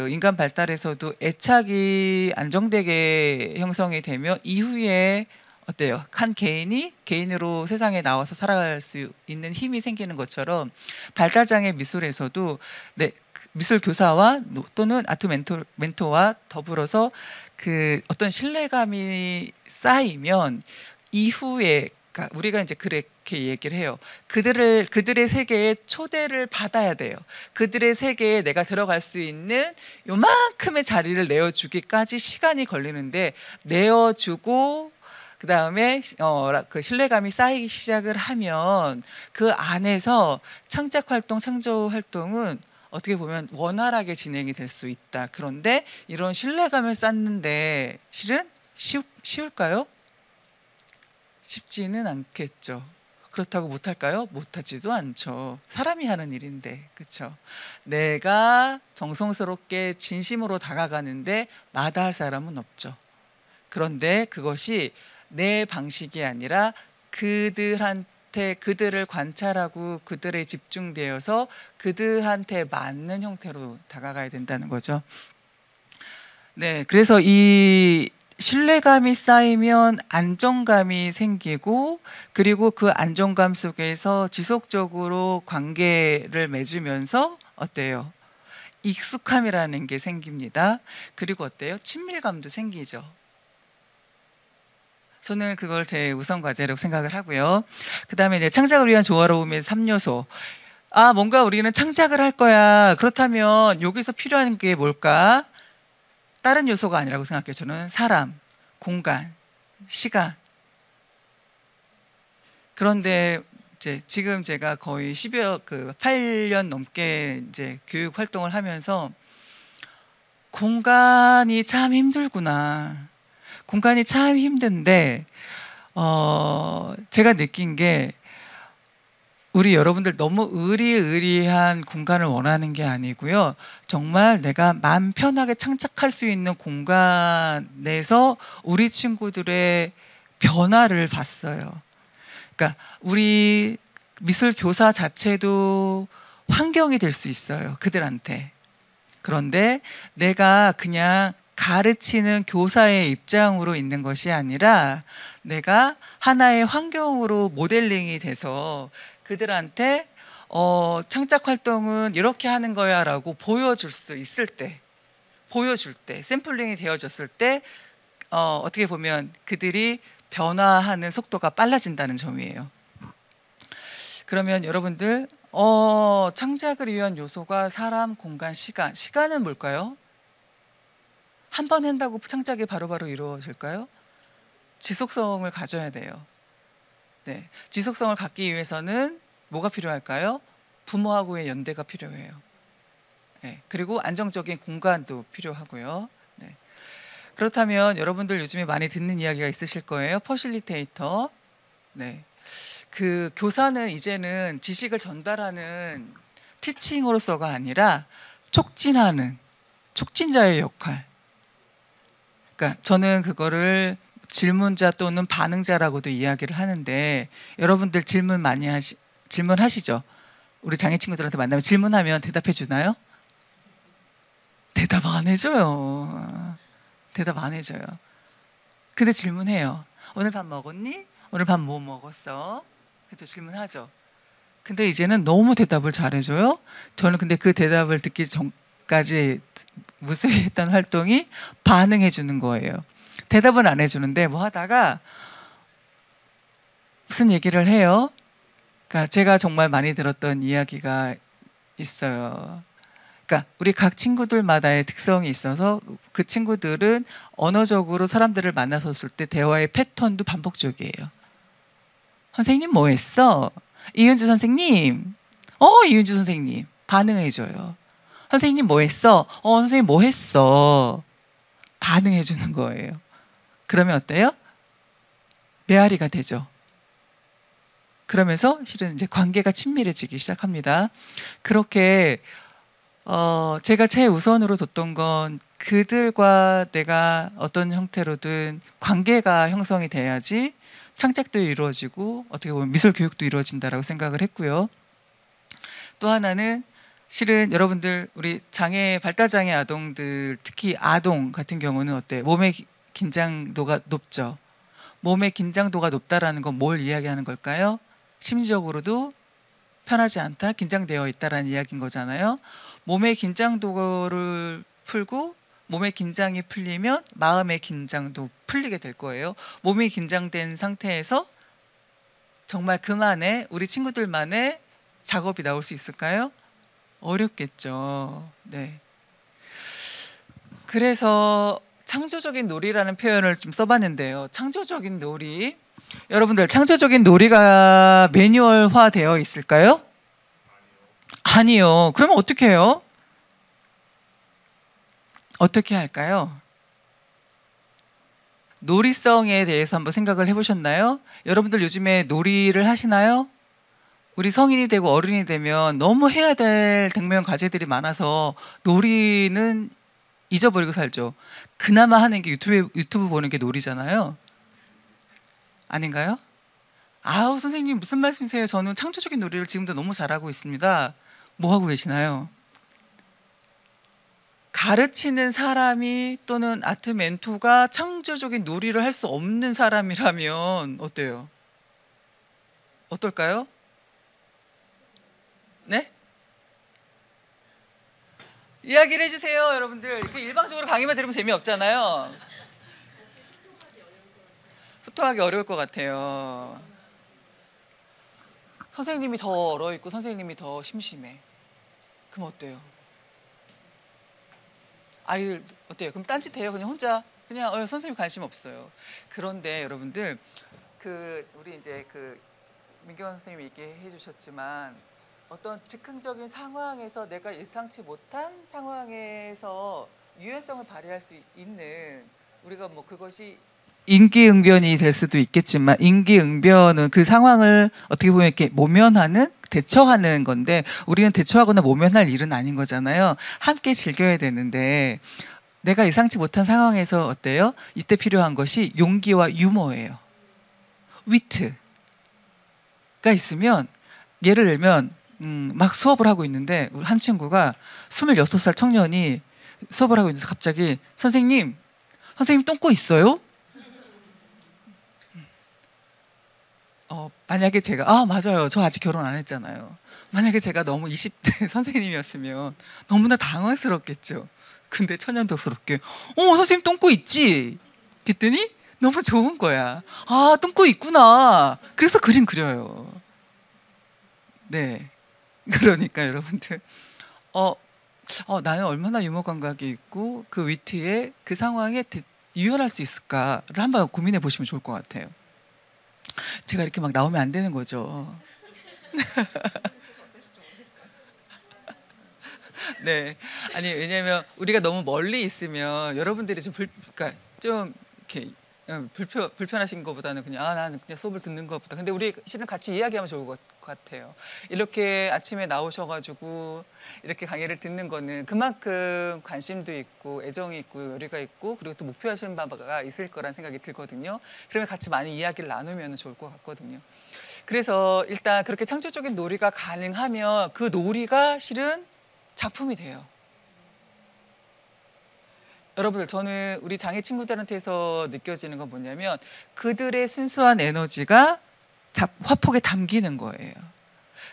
인간 발달에서도 애착이 안정되게 형성이 되며 이후에 어때요? 한 개인으로 세상에 나와서 살아갈 수 있는 힘이 생기는 것처럼 발달장애 미술에서도 미술 교사와 또는 아트 멘토와 더불어서 그 어떤 신뢰감이 쌓이면 이후에 우리가 이제 그렇게 얘기를 해요. 그들의 세계에 초대를 받아야 돼요. 그들의 세계에 내가 들어갈 수 있는 요만큼의 자리를 내어주기까지 시간이 걸리는데 내어주고 그 다음에 그 신뢰감이 쌓이기 시작을 하면 그 안에서 창작 활동, 창조 활동은 어떻게 보면 원활하게 진행이 될 수 있다. 그런데 이런 신뢰감을 쌓는데 실은 쉬울까요? 쉽지는 않겠죠. 그렇다고 못할까요? 못하지도 않죠. 사람이 하는 일인데, 그렇죠? 내가 정성스럽게 진심으로 다가가는데 마다할 사람은 없죠. 그런데 그것이 내 방식이 아니라 그들을 관찰하고 그들에 집중되어서 그들한테 맞는 형태로 다가가야 된다는 거죠. 네, 그래서 이 신뢰감이 쌓이면 안정감이 생기고, 그리고 그 안정감 속에서 지속적으로 관계를 맺으면서 어때요? 익숙함이라는 게 생깁니다. 그리고 어때요? 친밀감도 생기죠. 저는 그걸 제 우선 과제라고 생각을 하고요. 그 다음에 이제 창작을 위한 조화로움의 3요소. 아, 뭔가 우리는 창작을 할 거야. 그렇다면 여기서 필요한 게 뭘까? 다른 요소가 아니라고 생각해요. 저는 사람, 공간, 시간. 그런데 이제 지금 제가 거의 8년 넘게 이제 교육 활동을 하면서 공간이 참 힘들구나. 공간이 참 힘든데, 제가 느낀 게 우리 여러분들 너무 의리의리한 공간을 원하는 게 아니고요. 정말 내가 마음 편하게 창작할 수 있는 공간에서 우리 친구들의 변화를 봤어요. 그러니까 우리 미술 교사 자체도 환경이 될 수 있어요. 그들한테. 그런데 내가 그냥 가르치는 교사의 입장으로 있는 것이 아니라 내가 하나의 환경으로 모델링이 돼서 그들한테 창작 활동은 이렇게 하는 거야 라고 보여줄 수 있을 때, 보여줄 때, 샘플링이 되어졌을 때 어떻게 보면 그들이 변화하는 속도가 빨라진다는 점이에요. 그러면 여러분들 창작을 위한 요소가 사람, 공간, 시간. 시간은 뭘까요? 한 번 한다고 창작이 바로바로 이루어질까요? 지속성을 가져야 돼요. 네, 지속성을 갖기 위해서는 뭐가 필요할까요? 부모하고의 연대가 필요해요. 네, 그리고 안정적인 공간도 필요하고요. 네. 그렇다면 여러분들 요즘에 많이 듣는 이야기가 있으실 거예요. 퍼실리테이터. 네. 그 교사는 이제는 지식을 전달하는 티칭으로서가 아니라 촉진자의 역할. 그러니까 저는 그거를 질문자 또는 반응자라고도 이야기를 하는데, 여러분들 질문하시죠? 우리 장애 친구들한테 만나면 질문하면 대답해 주나요? 대답 안 해줘요. 대답 안 해줘요. 근데 질문해요. 오늘 밥 먹었니? 오늘 밥 뭐 먹었어? 그래서 질문하죠. 근데 이제는 너무 대답을 잘해줘요. 저는 근데 그 대답을 듣기 전까지 무수히 했던 활동이 반응해 주는 거예요. 대답은 안 해주는데 뭐 하다가 무슨 얘기를 해요. 그러니까 제가 정말 많이 들었던 이야기가 있어요. 그러니까 우리 각 친구들마다의 특성이 있어서 그 친구들은 언어적으로 사람들을 만나섰을 때 대화의 패턴도 반복적이에요. 선생님 뭐 했어? 이은주 선생님. 이은주 선생님. 반응해줘요. 선생님 뭐 했어? 선생님 뭐 했어? 반응해주는 거예요. 그러면 어때요? 메아리가 되죠. 그러면서 실은 이제 관계가 친밀해지기 시작합니다. 그렇게 제가 최우선으로 뒀던 건 그들과 내가 어떤 형태로든 관계가 형성이 돼야지 창작도 이루어지고 어떻게 보면 미술 교육도 이루어진다라고 생각을 했고요. 또 하나는 실은 여러분들 우리 발달장애 아동들, 특히 아동 같은 경우는 어때? 몸의 긴장도가 높죠. 몸의 긴장도가 높다라는 건 뭘 이야기하는 걸까요? 심리적으로도 편하지 않다, 긴장되어 있다라는 이야기인 거잖아요. 몸의 긴장도를 풀고 몸의 긴장이 풀리면 마음의 긴장도 풀리게 될 거예요. 몸이 긴장된 상태에서 정말 그만의 우리 친구들만의 작업이 나올 수 있을까요? 어렵겠죠. 네. 그래서 창조적인 놀이라는 표현을 좀 써봤는데요. 창조적인 놀이. 여러분들 창조적인 놀이가 매뉴얼화 되어 있을까요? 아니요. 그러면 어떻게 해요? 어떻게 할까요? 놀이성에 대해서 한번 생각을 해보셨나요? 여러분들 요즘에 놀이를 하시나요? 우리 성인이 되고 어른이 되면 너무 해야 될 당면 과제들이 많아서 놀이는 잊어버리고 살죠. 그나마 하는 게 유튜브 보는 게 놀이잖아요. 아닌가요? 아우 선생님 무슨 말씀이세요? 저는 창조적인 놀이를 지금도 너무 잘하고 있습니다. 뭐 하고 계시나요? 가르치는 사람이 또는 아트 멘토가 창조적인 놀이를 할 수 없는 사람이라면 어때요? 어떨까요? 네? 이야기를 해주세요 여러분들. 이렇게 일방적으로 강의만 들으면 재미없잖아요. 소통하기 어려울 것 같아요. 선생님이 더 얼어있고 선생님이 더 심심해. 그럼 어때요? 아이들 어때요? 그럼 딴짓해요? 그냥 혼자 그냥 선생님 관심 없어요. 그런데 여러분들 우리 이제 민경 선생님이 얘기해 주셨지만 어떤 즉흥적인 상황에서 내가 예상치 못한 상황에서 유연성을 발휘할 수 있는 우리가 뭐 그것이 임기응변이 될 수도 있겠지만 임기응변은 그 상황을 어떻게 보면 이렇게 모면하는 대처하는 건데 우리는 대처하거나 모면할 일은 아닌 거잖아요. 함께 즐겨야 되는데 내가 예상치 못한 상황에서 어때요? 이때 필요한 것이 용기와 유머예요. 위트가 있으면 예를 들면 막 수업을 하고 있는데 한 친구가 26살 청년이 수업을 하고 있는데 갑자기 선생님 똥꼬 있어요? 만약에 제가 맞아요. 저 아직 결혼 안 했잖아요. 만약에 제가 너무 20대 선생님이었으면 너무나 당황스럽겠죠. 근데 천연덕스럽게 선생님 똥꼬 있지? 그랬더니 너무 좋은 거야. 아 똥꼬 있구나. 그래서 그림 그려요. 네. 그러니까 여러분들 나는 얼마나 유머 감각이 있고 그 위트에 그 상황에 유연할 수 있을까를 한번 고민해 보시면 좋을 것 같아요. 제가 이렇게 막 나오면 안 되는 거죠. 네. 아니 왜냐면 우리가 너무 멀리 있으면 여러분들이 그러니까 좀 이렇게 불편하신 것보다는 그냥 나는 그냥 수업을 듣는 것보다 근데 우리 실은 같이 이야기하면 좋을 것 같아요. 이렇게 아침에 나오셔가지고 이렇게 강의를 듣는 거는 그만큼 관심도 있고 애정이 있고 열의가 있고 그리고 또 목표하시는 바가 있을 거란 생각이 들거든요. 그러면 같이 많이 이야기를 나누면 좋을 것 같거든요. 그래서 일단 그렇게 창조적인 놀이가 가능하면 그 놀이가 실은 작품이 돼요. 여러분들 저는 우리 장애 친구들한테서 느껴지는 건 뭐냐면 그들의 순수한 에너지가 화폭에 담기는 거예요.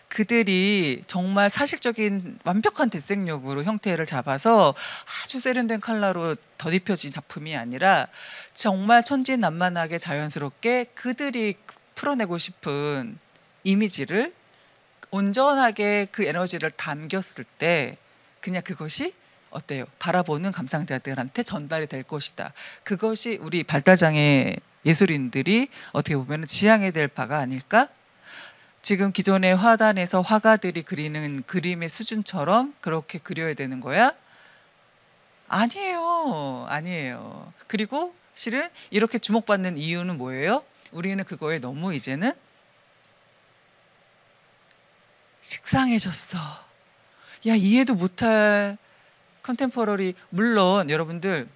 그들이 정말 사실적인 완벽한 대생력으로 형태를 잡아서 아주 세련된 컬러로 덧입혀진 작품이 아니라 정말 천진난만하게 자연스럽게 그들이 풀어내고 싶은 이미지를 온전하게 그 에너지를 담겼을 때 그냥 그것이 어때요? 바라보는 감상자들한테 전달이 될 것이다. 그것이 우리 발달장애 예술인들이 어떻게 보면 지향해야 될 바가 아닐까? 지금 기존의 화단에서 화가들이 그리는 그림의 수준처럼 그렇게 그려야 되는 거야? 아니에요. 아니에요. 그리고 실은 이렇게 주목받는 이유는 뭐예요? 우리는 그거에 너무 이제는 식상해졌어. 야, 이해도 못할 컨템포러리. 물론 여러분들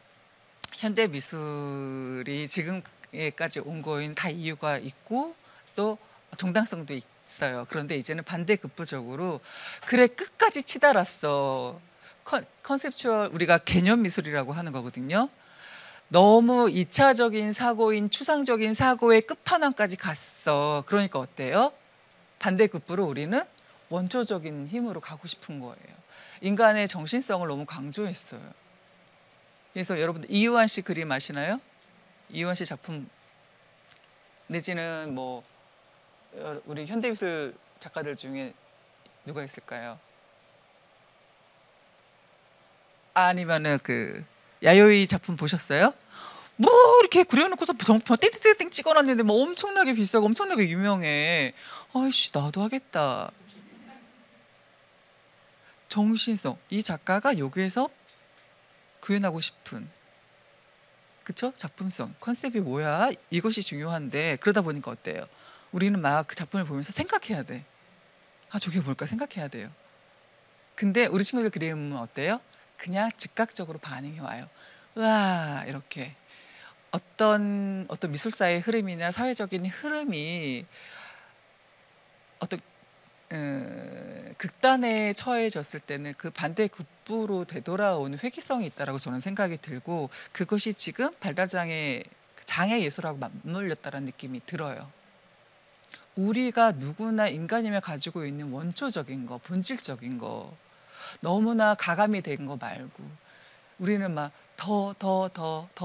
현대 미술이 지금까지 온 거인 다 이유가 있고 또 정당성도 있어요. 그런데 이제는 반대급부적으로 그래 끝까지 치달았어. 컨셉추얼 우리가 개념 미술이라고 하는 거거든요. 너무 2차적인 사고인 추상적인 사고의 끝판왕까지 갔어. 그러니까 어때요? 반대급부로 우리는 원초적인 힘으로 가고 싶은 거예요. 인간의 정신성을 너무 강조했어요. 그래서 여러분들 이유한 씨 그림 아시나요? 이유한 씨 작품 내지는 뭐 우리 현대미술 작가들 중에 누가 있을까요? 아니면은 야요이 작품 보셨어요? 뭐 이렇게 그려놓고서 정품 땡땡땡 찍어놨는데 뭐 엄청나게 비싸고 엄청나게 유명해. 아이씨 나도 하겠다. 정신성. 이 작가가 여기에서 구현하고 싶은 그쵸? 작품성. 컨셉이 뭐야? 이것이 중요한데 그러다 보니까 어때요? 우리는 막 그 작품을 보면서 생각해야 돼. 저게 뭘까 생각해야 돼요. 근데 우리 친구들 그림은 어때요? 그냥 즉각적으로 반응이 와요. 우와 이렇게 어떤 미술사의 흐름이나 사회적인 흐름이 어떤 극단에 처해졌을 때는 그 반대 급부로 되돌아오는 회귀성이 있다라고 저는 생각이 들고, 그것이 지금 발달장애 장애 예술하고 맞물렸다는 느낌이 들어요. 우리가 누구나 인간이면 가지고 있는 원초적인 거, 본질적인 거, 너무나 가감이 된 거 말고 우리는 막 더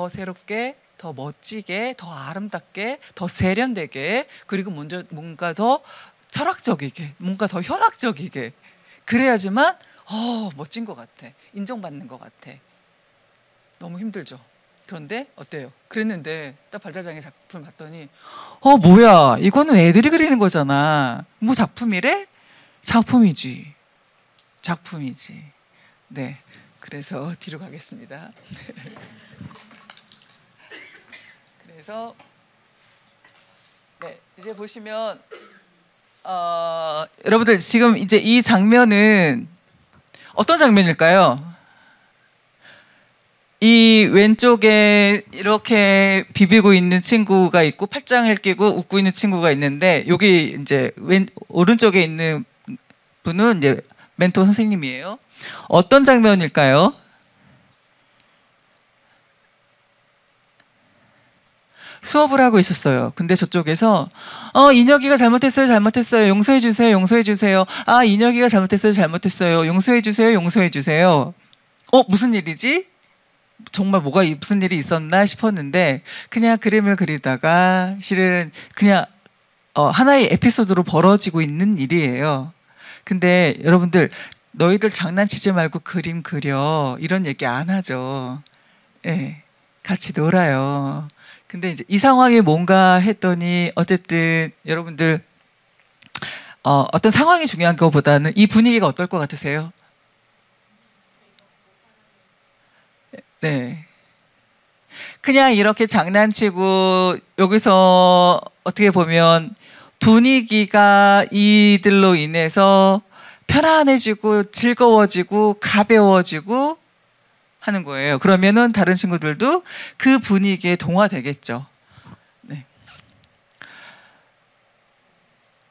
새롭게, 더 멋지게, 더 아름답게, 더 세련되게, 그리고 먼저 뭔가 더 철학적이게, 뭔가 더 현학적이게, 그래야지만 멋진 것 같아, 인정받는 것 같아. 너무 힘들죠. 그런데 어때요? 그랬는데 딱 발달장애 작품을 봤더니 뭐야, 이거는 애들이 그리는 거잖아. 뭐 작품이래? 작품이지. 네, 그래서 뒤로 가겠습니다. 그래서 네, 이제 보시면 여러분들 지금 이제 이 장면은 어떤 장면일까요? 이 왼쪽에 이렇게 비비고 있는 친구가 있고 팔짱을 끼고 웃고 있는 친구가 있는데, 여기 이제 오른쪽에 있는 분은 이제 멘토 선생님이에요. 어떤 장면일까요? 수업을 하고 있었어요. 근데 저쪽에서 인혁이가 잘못했어요. 용서해 주세요. 아, 인혁이가 잘못했어요. 용서해 주세요. 무슨 일이지? 정말 무슨 일이 있었나 싶었는데, 그냥 그림을 그리다가 실은 그냥 하나의 에피소드로 벌어지고 있는 일이에요. 근데 여러분들, 너희들 장난치지 말고 그림 그려, 이런 얘기 안 하죠. 예, 같이 놀아요. 근데 이제 이 상황이 뭔가 했더니, 어쨌든 여러분들 어떤 상황이 중요한 것보다는 이 분위기가 어떨 것 같으세요? 네. 그냥 이렇게 장난치고 여기서 어떻게 보면 분위기가 이들로 인해서 편안해지고 즐거워지고 가벼워지고 하는 거예요. 그러면은 다른 친구들도 그 분위기에 동화되겠죠. 네.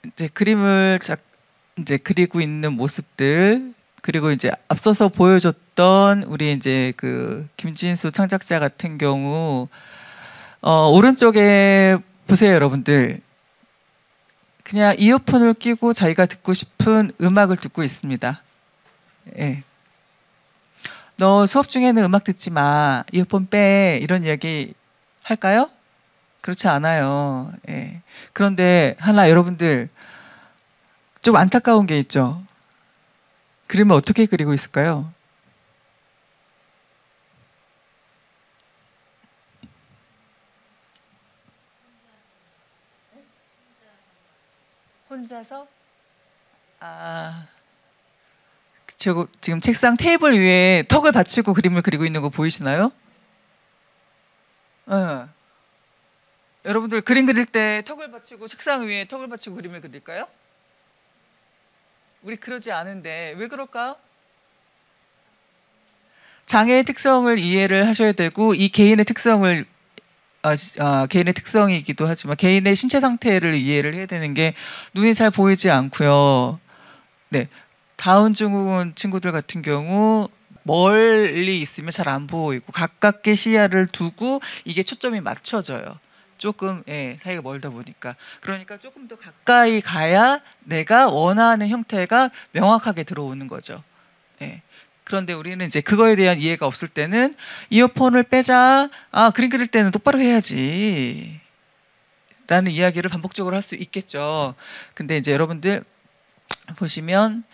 이제 그림을 이제 그리고 있는 모습들, 그리고 이제 앞서서 보여줬던 우리 이제 그 김진수 창작자 같은 경우, 오른쪽에 보세요, 여러분들. 그냥 이어폰을 끼고 자기가 듣고 싶은 음악을 듣고 있습니다. 예. 너 수업 중에는 음악 듣지 마, 이어폰 빼, 이런 이야기 할까요? 그렇지 않아요. 예. 그런데 하나 여러분들 좀 안타까운 게 있죠. 그림을 어떻게 그리고 있을까요? 혼자서? 지금 책상 테이블 위에 턱을 받치고 그림을 그리고 있는 거 보이시나요? 여러분들 그림 그릴 때 턱을 받치고, 책상 위에 턱을 받치고 그림을 그릴까요? 우리 그러지 않은데 왜 그럴까? 장애의 특성을 이해를 하셔야 되고, 이 개인의 특성을 개인의 특성이기도 하지만 개인의 신체 상태를 이해를 해야 되는 게, 눈이 잘 보이지 않고요. 네, 다운 증후군 친구들 같은 경우 멀리 있으면 잘 안 보이고, 가깝게 시야를 두고 이게 초점이 맞춰져요. 조금 사이가 멀다 보니까. 그러니까 조금 더 가까이 가야 내가 원하는 형태가 명확하게 들어오는 거죠. 그런데 우리는 이제 그거에 대한 이해가 없을 때는 이어폰을 빼자, 그림 그릴 때는 똑바로 해야지 라는 이야기를 반복적으로 할 수 있겠죠. 근데 이제 여러분들 보시면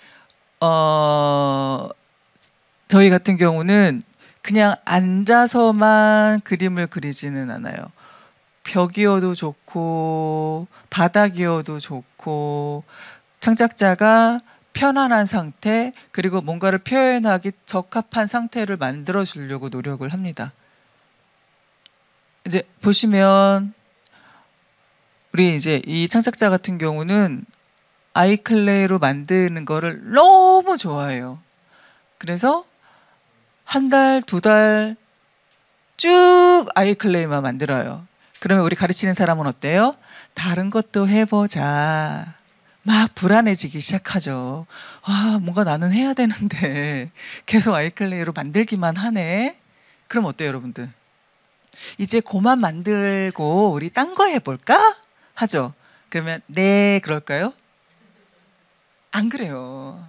저희 같은 경우는 그냥 앉아서만 그림을 그리지는 않아요. 벽이어도 좋고 바닥이어도 좋고, 창작자가 편안한 상태, 그리고 뭔가를 표현하기 적합한 상태를 만들어 주려고 노력을 합니다. 이제 보시면 우리 이제 이 창작자 같은 경우는 아이클레이로 만드는 거를 너무 좋아해요. 그래서 한 달, 두 달 쭉 아이클레이만 만들어요. 그러면 우리 가르치는 사람은 어때요? 다른 것도 해보자. 막 불안해지기 시작하죠. 와, 뭔가 나는 해야 되는데 계속 아이클레이로 만들기만 하네. 그럼 어때요, 여러분들? 이제 그만 만들고 우리 딴 거 해볼까? 하죠. 그러면 네, 그럴까요? 안 그래요.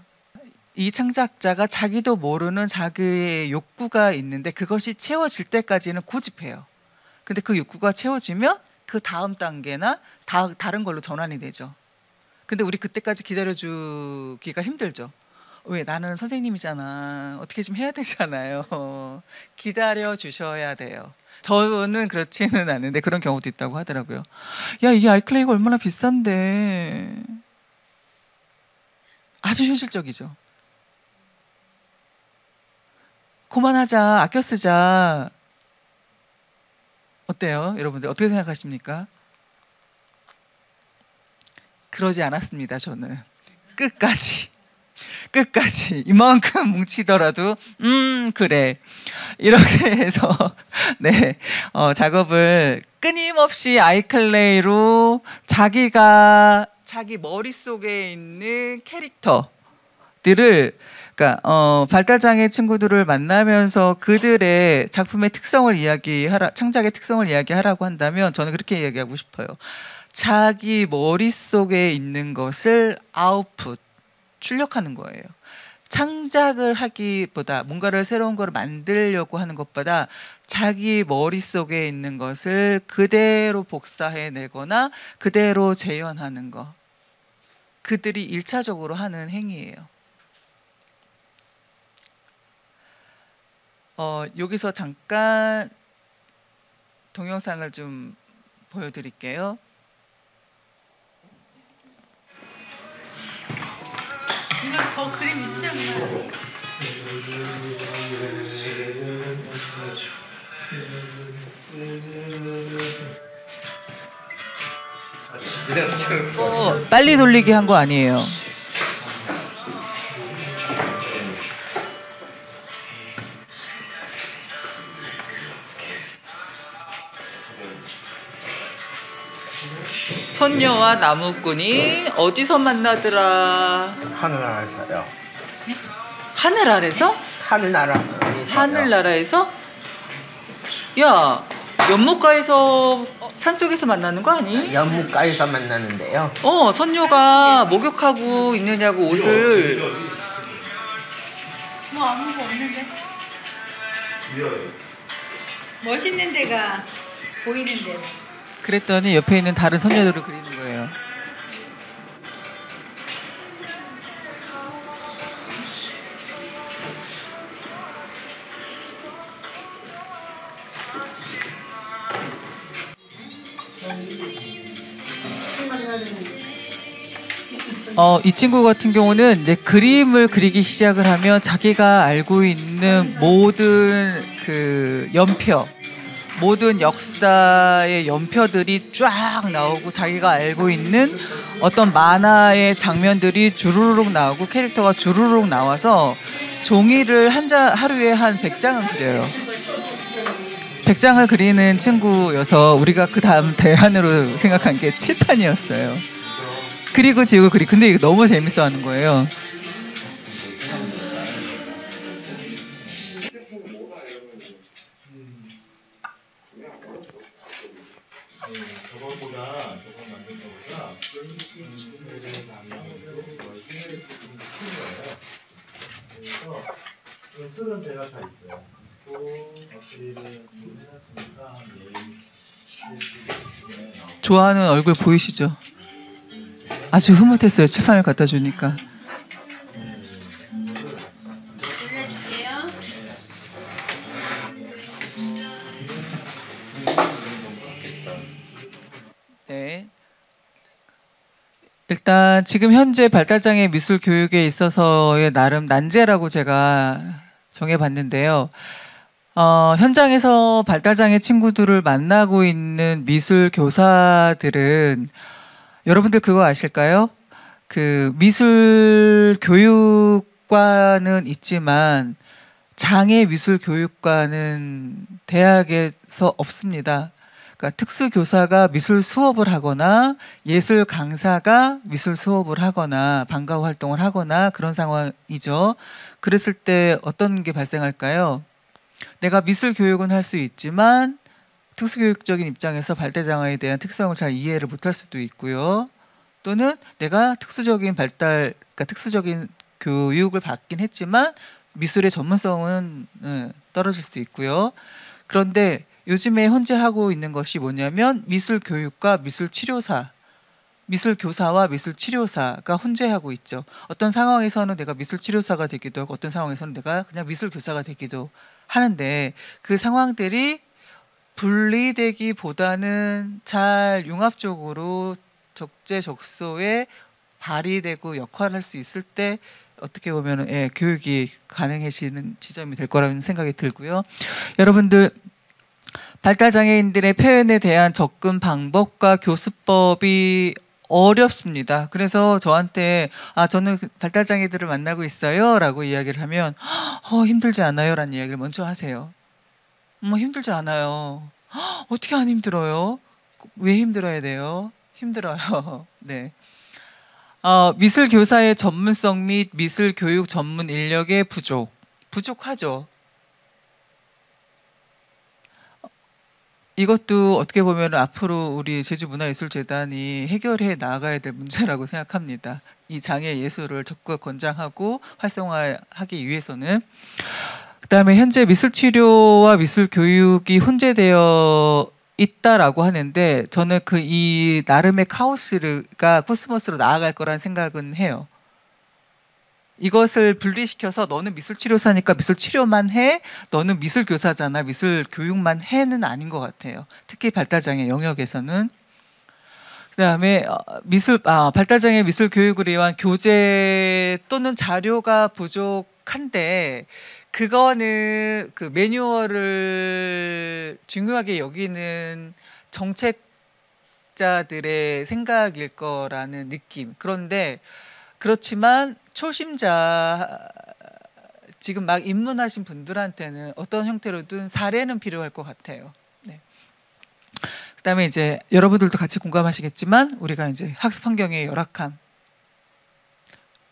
이 창작자가 자기도 모르는 자기의 욕구가 있는데 그것이 채워질 때까지는 고집해요. 근데 그 욕구가 채워지면 그 다음 단계나 다른 걸로 전환이 되죠. 근데 우리 그때까지 기다려주기가 힘들죠. 왜? 나는 선생님이잖아. 어떻게 좀 해야 되잖아요. 기다려주셔야 돼요. 저는 그렇지는 않은데 그런 경우도 있다고 하더라고요. 야, 이게 아이클레이가 얼마나 비싼데. 아주 현실적이죠. 그만하자. 아껴 쓰자. 어때요? 여러분들 어떻게 생각하십니까? 그러지 않았습니다. 저는 끝까지 이만큼 뭉치더라도 그래 이렇게 해서 네 작업을 끊임없이 아이클레이로 자기 머릿속에 있는 캐릭터들을 그러니까 발달장애 친구들을 만나면서 그들의 작품의 특성을 창작의 특성을 이야기하라고 한다면 저는 그렇게 이야기하고 싶어요. 자기 머릿속에 있는 것을 아웃풋, 출력하는 거예요. 창작을 하기보다 뭔가를 새로운 걸 만들려고 하는 것보다 자기 머릿속에 있는 것을 그대로 복사해내거나 그대로 재현하는 거. 그들이 1차적으로 하는 행위예요. 여기서 잠깐 동영상을 좀 보여드릴게요. 이거 더 그림 있잖아. 빨리 돌리기 한 거 아니에요. 선녀와 나무꾼이 어디서 만나더라? 하늘나라에서요. 하늘 아래서? 하늘나라에서? 야, 연못가에서 산속에서 만나는 거 아니? 연못가에서 만나는데요. 선녀가 목욕하고 있느냐고 옷을. 뭐 아무거 없는데? 멋있는 데가 보이는데. 그랬더니 옆에 있는 다른 선녀들을 그리는 거예요. 이 친구 같은 경우는 이제 그림을 그리기 시작을 하면 자기가 알고 있는 모든 그 연표, 모든 역사의 연표들이 쫙 나오고 자기가 알고 있는 어떤 만화의 장면들이 주르륵 나오고 캐릭터가 주르륵 나와서 종이를 하루에 한 100장은 그려요. 100장을 그리는 친구여서 우리가 그 다음 대안으로 생각한 게 칠판이었어요. 그리고 지우고 그리고. 근데 이거 너무 재밌어 하는 거예요. 틀은 제가 다 있어요. 좋아하는 얼굴 보이시죠? 아주 흐뭇했어요. 칠판을 갖다 주니까. 올려줄게요. 네. 일단 지금 현재 발달장애 미술 교육에 있어서의 나름 난제라고 제가 정해봤는데요. 현장에서 발달장애 친구들을 만나고 있는 미술 교사들은 여러분들 그거 아실까요? 그 미술 교육과는 있지만 장애 미술 교육과는 대학에서 없습니다. 그러니까 특수 교사가 미술 수업을 하거나 예술 강사가 미술 수업을 하거나 방과후 활동을 하거나 그런 상황이죠. 그랬을 때 어떤 게 발생할까요? 내가 미술 교육은 할 수 있지만 특수교육적인 입장에서 발달장애에 대한 특성을 잘 이해를 못할 수도 있고요. 또는 내가 특수적인 발달, 그러니까 특수적인 교육을 받긴 했지만 미술의 전문성은 떨어질 수 있고요. 그런데 요즘에 현재 하고 있는 것이 뭐냐면 미술 교육과 미술 치료사, 미술 교사와 미술 치료사가 혼재하고 있죠. 어떤 상황에서는 내가 미술 치료사가 되기도 하고 어떤 상황에서는 내가 그냥 미술 교사가 되기도 하는데 그 상황들이 분리되기보다는 잘 융합적으로 적재적소에 발휘되고 역할을 할 수 있을 때 어떻게 보면 교육이 가능해지는 지점이 될 거라는 생각이 들고요. 여러분들 발달장애인들의 표현에 대한 접근 방법과 교수법이 어렵습니다. 그래서 저한테 저는 발달장애들을 만나고 있어요 라고 이야기를 하면 힘들지 않아요? 라는 이야기를 먼저 하세요. 힘들지 않아요. 어떻게 안 힘들어요? 왜 힘들어야 돼요? 힘들어요. 네. 미술 교사의 전문성 및 미술 교육 전문 인력의 부족하죠. 이것도 어떻게 보면 앞으로 우리 제주문화예술재단이 해결해 나가야 될 문제라고 생각합니다. 이 장애 예술을 적극 권장하고 활성화하기 위해서는. 그다음에 현재 미술 치료와 미술 교육이 혼재되어 있다라고 하는데 저는 이 나름의 카오스가 코스모스로 나아갈 거란 생각은 해요. 이것을 분리시켜서 너는 미술 치료사니까 미술 치료만 해, 너는 미술 교사잖아, 미술 교육만 해는 아닌 것 같아요. 특히 발달장애 영역에서는. 그다음에 발달장애 미술 교육을 위한 교재 또는 자료가 부족한데 그거는 그 매뉴얼을 중요하게 여기는 정책자들의 생각일 거라는 느낌. 그런데 그렇지만 초심자 지금 막 입문하신 분들한테는 어떤 형태로든 사례는 필요할 것 같아요. 네. 그다음에 이제 여러분들도 같이 공감하시겠지만 우리가 이제 학습 환경의 열악함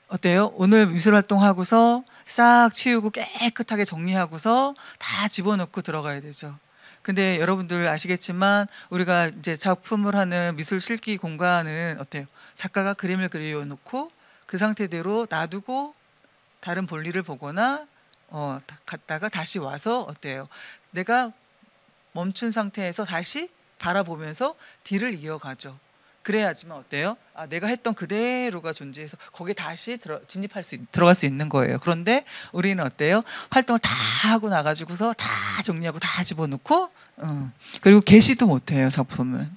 어때요? 오늘 미술 활동하고서 싹 치우고 깨끗하게 정리하고서 다 집어넣고 들어가야 되죠. 근데 여러분들 아시겠지만 우리가 이제 작품을 하는 미술 실기 공간은 어때요? 작가가 그림을 그려놓고 그 상태대로 놔두고 다른 볼일을 보거나 갔다가 다시 와서 어때요? 내가 멈춘 상태에서 다시 바라보면서 뒤를 이어가죠. 그래야지만 어때요? 내가 했던 그대로가 존재해서 거기에 다시 들어갈 수 있는 거예요. 그런데 우리는 어때요? 활동을 다 하고 나가지고서 다 정리하고 다 집어넣고 그리고 게시도 못해요, 작품을.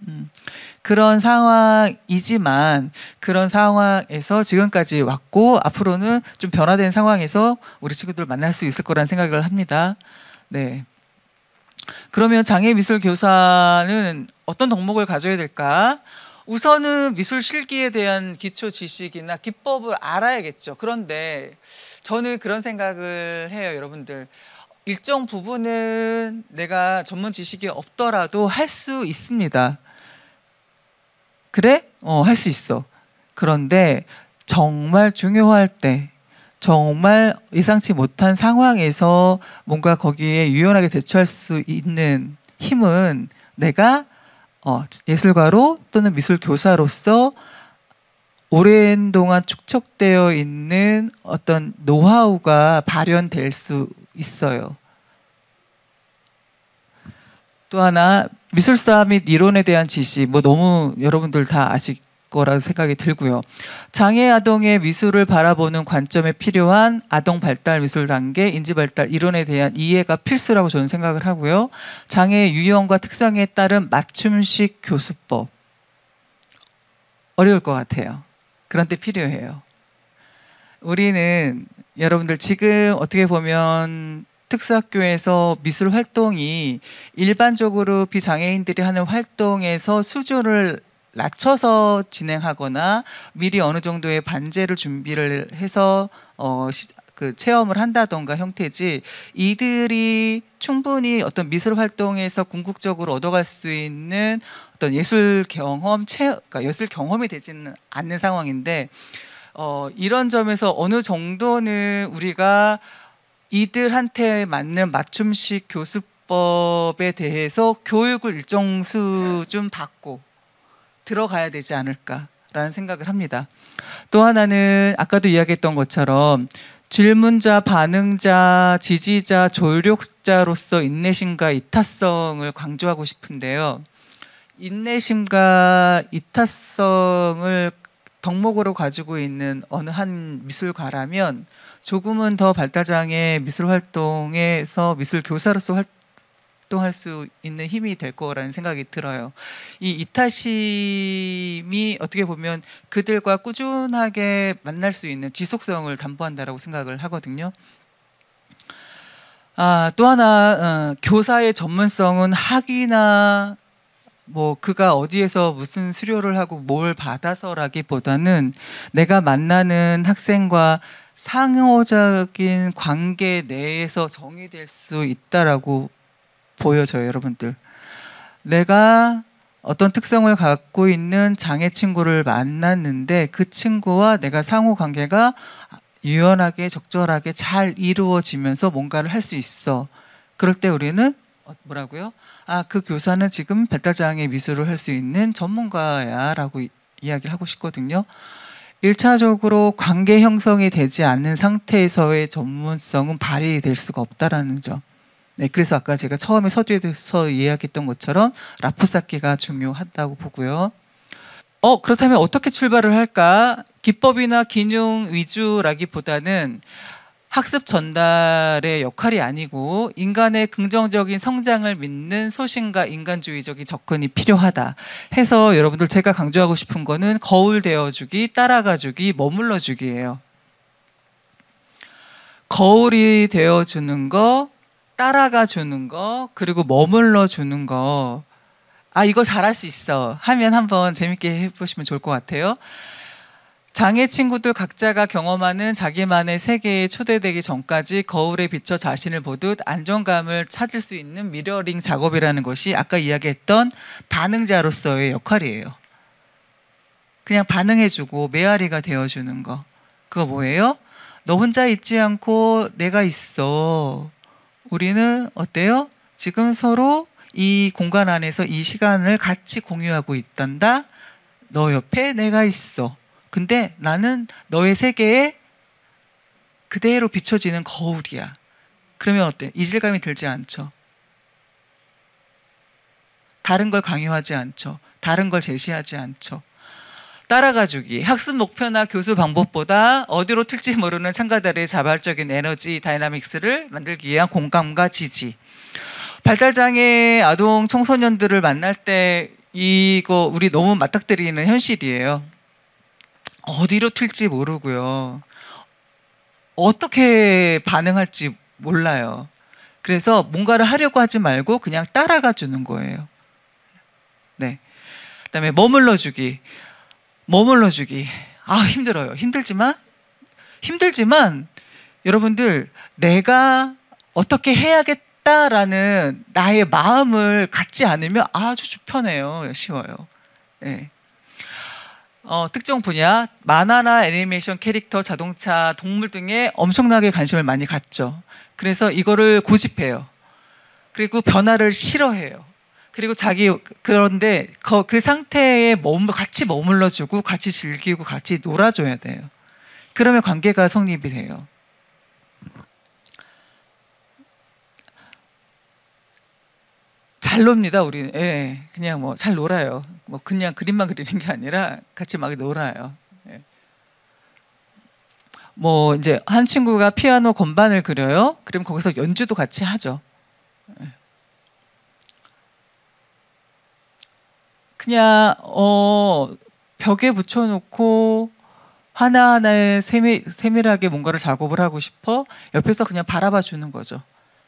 그런 상황이지만 그런 상황에서 지금까지 왔고 앞으로는 좀 변화된 상황에서 우리 친구들 만날 수 있을 거라는 생각을 합니다. 네. 그러면 장애미술교사는 어떤 덕목을 가져야 될까? 우선은 미술 실기에 대한 기초 지식이나 기법을 알아야겠죠. 그런데 저는 그런 생각을 해요, 여러분들. 일정 부분은 내가 전문 지식이 없더라도 할 수 있습니다. 그래? 할 수 있어. 그런데 정말 중요할 때, 정말 예상치 못한 상황에서 뭔가 거기에 유연하게 대처할 수 있는 힘은 내가 예술가로 또는 미술 교사로서 오랜 동안 축적되어 있는 어떤 노하우가 발현될 수 있어요. 또 하나 미술사 및 이론에 대한 지식, 너무 여러분들 다 아실 거라는 생각이 들고요. 장애 아동의 미술을 바라보는 관점에 필요한 아동 발달 미술 단계, 인지 발달 이론에 대한 이해가 필수라고 저는 생각을 하고요. 장애의 유형과 특성에 따른 맞춤식 교수법. 어려울 것 같아요. 그런 때 필요해요. 우리는 여러분들 지금 어떻게 보면 특수학교에서 미술 활동이 일반적으로 비장애인들이 하는 활동에서 수준을 낮춰서 진행하거나 미리 어느 정도의 반제를 준비를 해서 그 체험을 한다던가 형태지, 이들이 충분히 어떤 미술 활동에서 궁극적으로 얻어갈 수 있는 어떤 예술 경험, 그러니까 예술 경험이 되지는 않는 상황인데, 이런 점에서 어느 정도는 우리가 이들한테 맞는 맞춤식 교수법에 대해서 교육을 일정 수준 받고 들어가야 되지 않을까라는 생각을 합니다. 또 하나는 아까도 이야기했던 것처럼 질문자, 반응자, 지지자, 조력자로서 인내심과 이타성을 강조하고 싶은데요. 인내심과 이타성을 덕목으로 가지고 있는 어느 한 미술가라면 조금은 더 발달장애 미술 활동에서 미술 교사로서 활동할 수 있는 힘이 될 거라는 생각이 들어요. 이 이타심이 어떻게 보면 그들과 꾸준하게 만날 수 있는 지속성을 담보한다라고 생각을 하거든요. 또 하나, 교사의 전문성은 학위나 뭐 그가 어디에서 무슨 수료를 하고 뭘 받아서라기보다는 내가 만나는 학생과 상호적인 관계 내에서 정의될 수 있다라고 보여져요, 여러분들. 내가 어떤 특성을 갖고 있는 장애 친구를 만났는데 그 친구와 내가 상호 관계가 유연하게 적절하게 잘 이루어지면서 뭔가를 할 수 있어. 그럴 때 우리는 뭐라고요? 그 교사는 지금 발달장애 미술을 할 수 있는 전문가야 라고 이야기를 하고 싶거든요. 1차적으로 관계 형성이 되지 않는 상태에서의 전문성은 발휘될 수가 없다라는 점. 네, 그래서 아까 제가 처음에 서두에서 이야기했던 것처럼 라포사키가 중요하다고 보고요. 그렇다면 어떻게 출발을 할까? 기법이나 기능 위주라기보다는 학습 전달의 역할이 아니고 인간의 긍정적인 성장을 믿는 소신과 인간주의적인 접근이 필요하다 해서 여러분들 제가 강조하고 싶은 거는 거울 되어주기, 따라가주기, 머물러주기예요. 거울이 되어주는 거, 따라가주는 거, 그리고 머물러주는 거. 이거 잘할 수 있어 하면 한번 재밌게 해보시면 좋을 것 같아요. 장애 친구들 각자가 경험하는 자기만의 세계에 초대되기 전까지 거울에 비춰 자신을 보듯 안정감을 찾을 수 있는 미러링 작업이라는 것이 아까 이야기했던 반응자로서의 역할이에요. 그냥 반응해주고 메아리가 되어주는 거. 그거 뭐예요? 너 혼자 있지 않고 내가 있어. 우리는 어때요? 지금 서로 이 공간 안에서 이 시간을 같이 공유하고 있단다. 너 옆에 내가 있어. 근데 나는 너의 세계에 그대로 비춰지는 거울이야. 그러면 어때? 이질감이 들지 않죠? 다른 걸 강요하지 않죠? 다른 걸 제시하지 않죠? 따라가주기. 학습 목표나 교수 방법보다 어디로 튈지 모르는 참가자들의 자발적인 에너지, 다이나믹스를 만들기 위한 공감과 지지. 발달장애 아동 청소년들을 만날 때 이거 우리 너무 맞닥뜨리는 현실이에요. 어디로 튈지 모르고요. 어떻게 반응할지 몰라요. 그래서 뭔가를 하려고 하지 말고 그냥 따라가 주는 거예요. 네. 그다음에 머물러주기. 힘들어요. 힘들지만 여러분들 내가 어떻게 해야겠다라는 나의 마음을 갖지 않으면 아주 편해요. 쉬워요. 네. 특정 분야, 만화나 애니메이션 캐릭터, 자동차, 동물 등에 엄청나게 관심을 많이 갖죠. 그래서 이거를 고집해요. 그리고 변화를 싫어해요. 그리고 그런데 그 상태에 같이 머물러주고 같이 즐기고 같이 놀아줘야 돼요. 그러면 관계가 성립이 돼요. 잘 놉니다, 우리는. 예, 그냥 뭐 잘 놀아요. 뭐 그냥 그림만 그리는 게 아니라 같이 막 놀아요. 예. 뭐 이제 한 친구가 피아노 건반을 그려요. 그럼 거기서 연주도 같이 하죠. 예. 그냥 벽에 붙여놓고 하나하나에 세밀하게 뭔가를 작업을 하고 싶어 옆에서 그냥 바라봐 주는 거죠.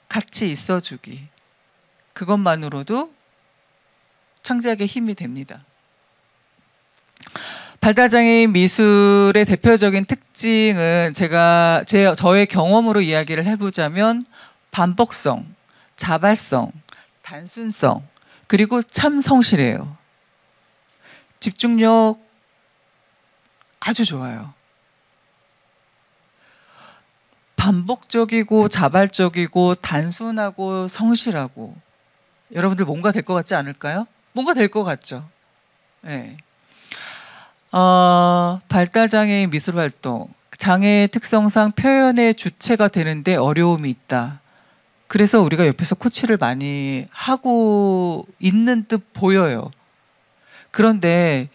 같이 있어주기. 그것만으로도 창작에 힘이 됩니다. 발달장애인 미술의 대표적인 특징은 저의 경험으로 이야기를 해보자면 반복성, 자발성, 단순성, 그리고 참 성실해요. 집중력 아주 좋아요. 반복적이고 자발적이고 단순하고 성실하고 여러분들 뭔가 될 것 같지 않을까요? 뭔가 될 것 같죠. 네. 발달장애인 미술활동, 장애의 특성상 표현의 주체가 되는데 어려움이 있다. 그래서 우리가 옆에서 코치를 많이 하고 있는 듯 보여요. 그런데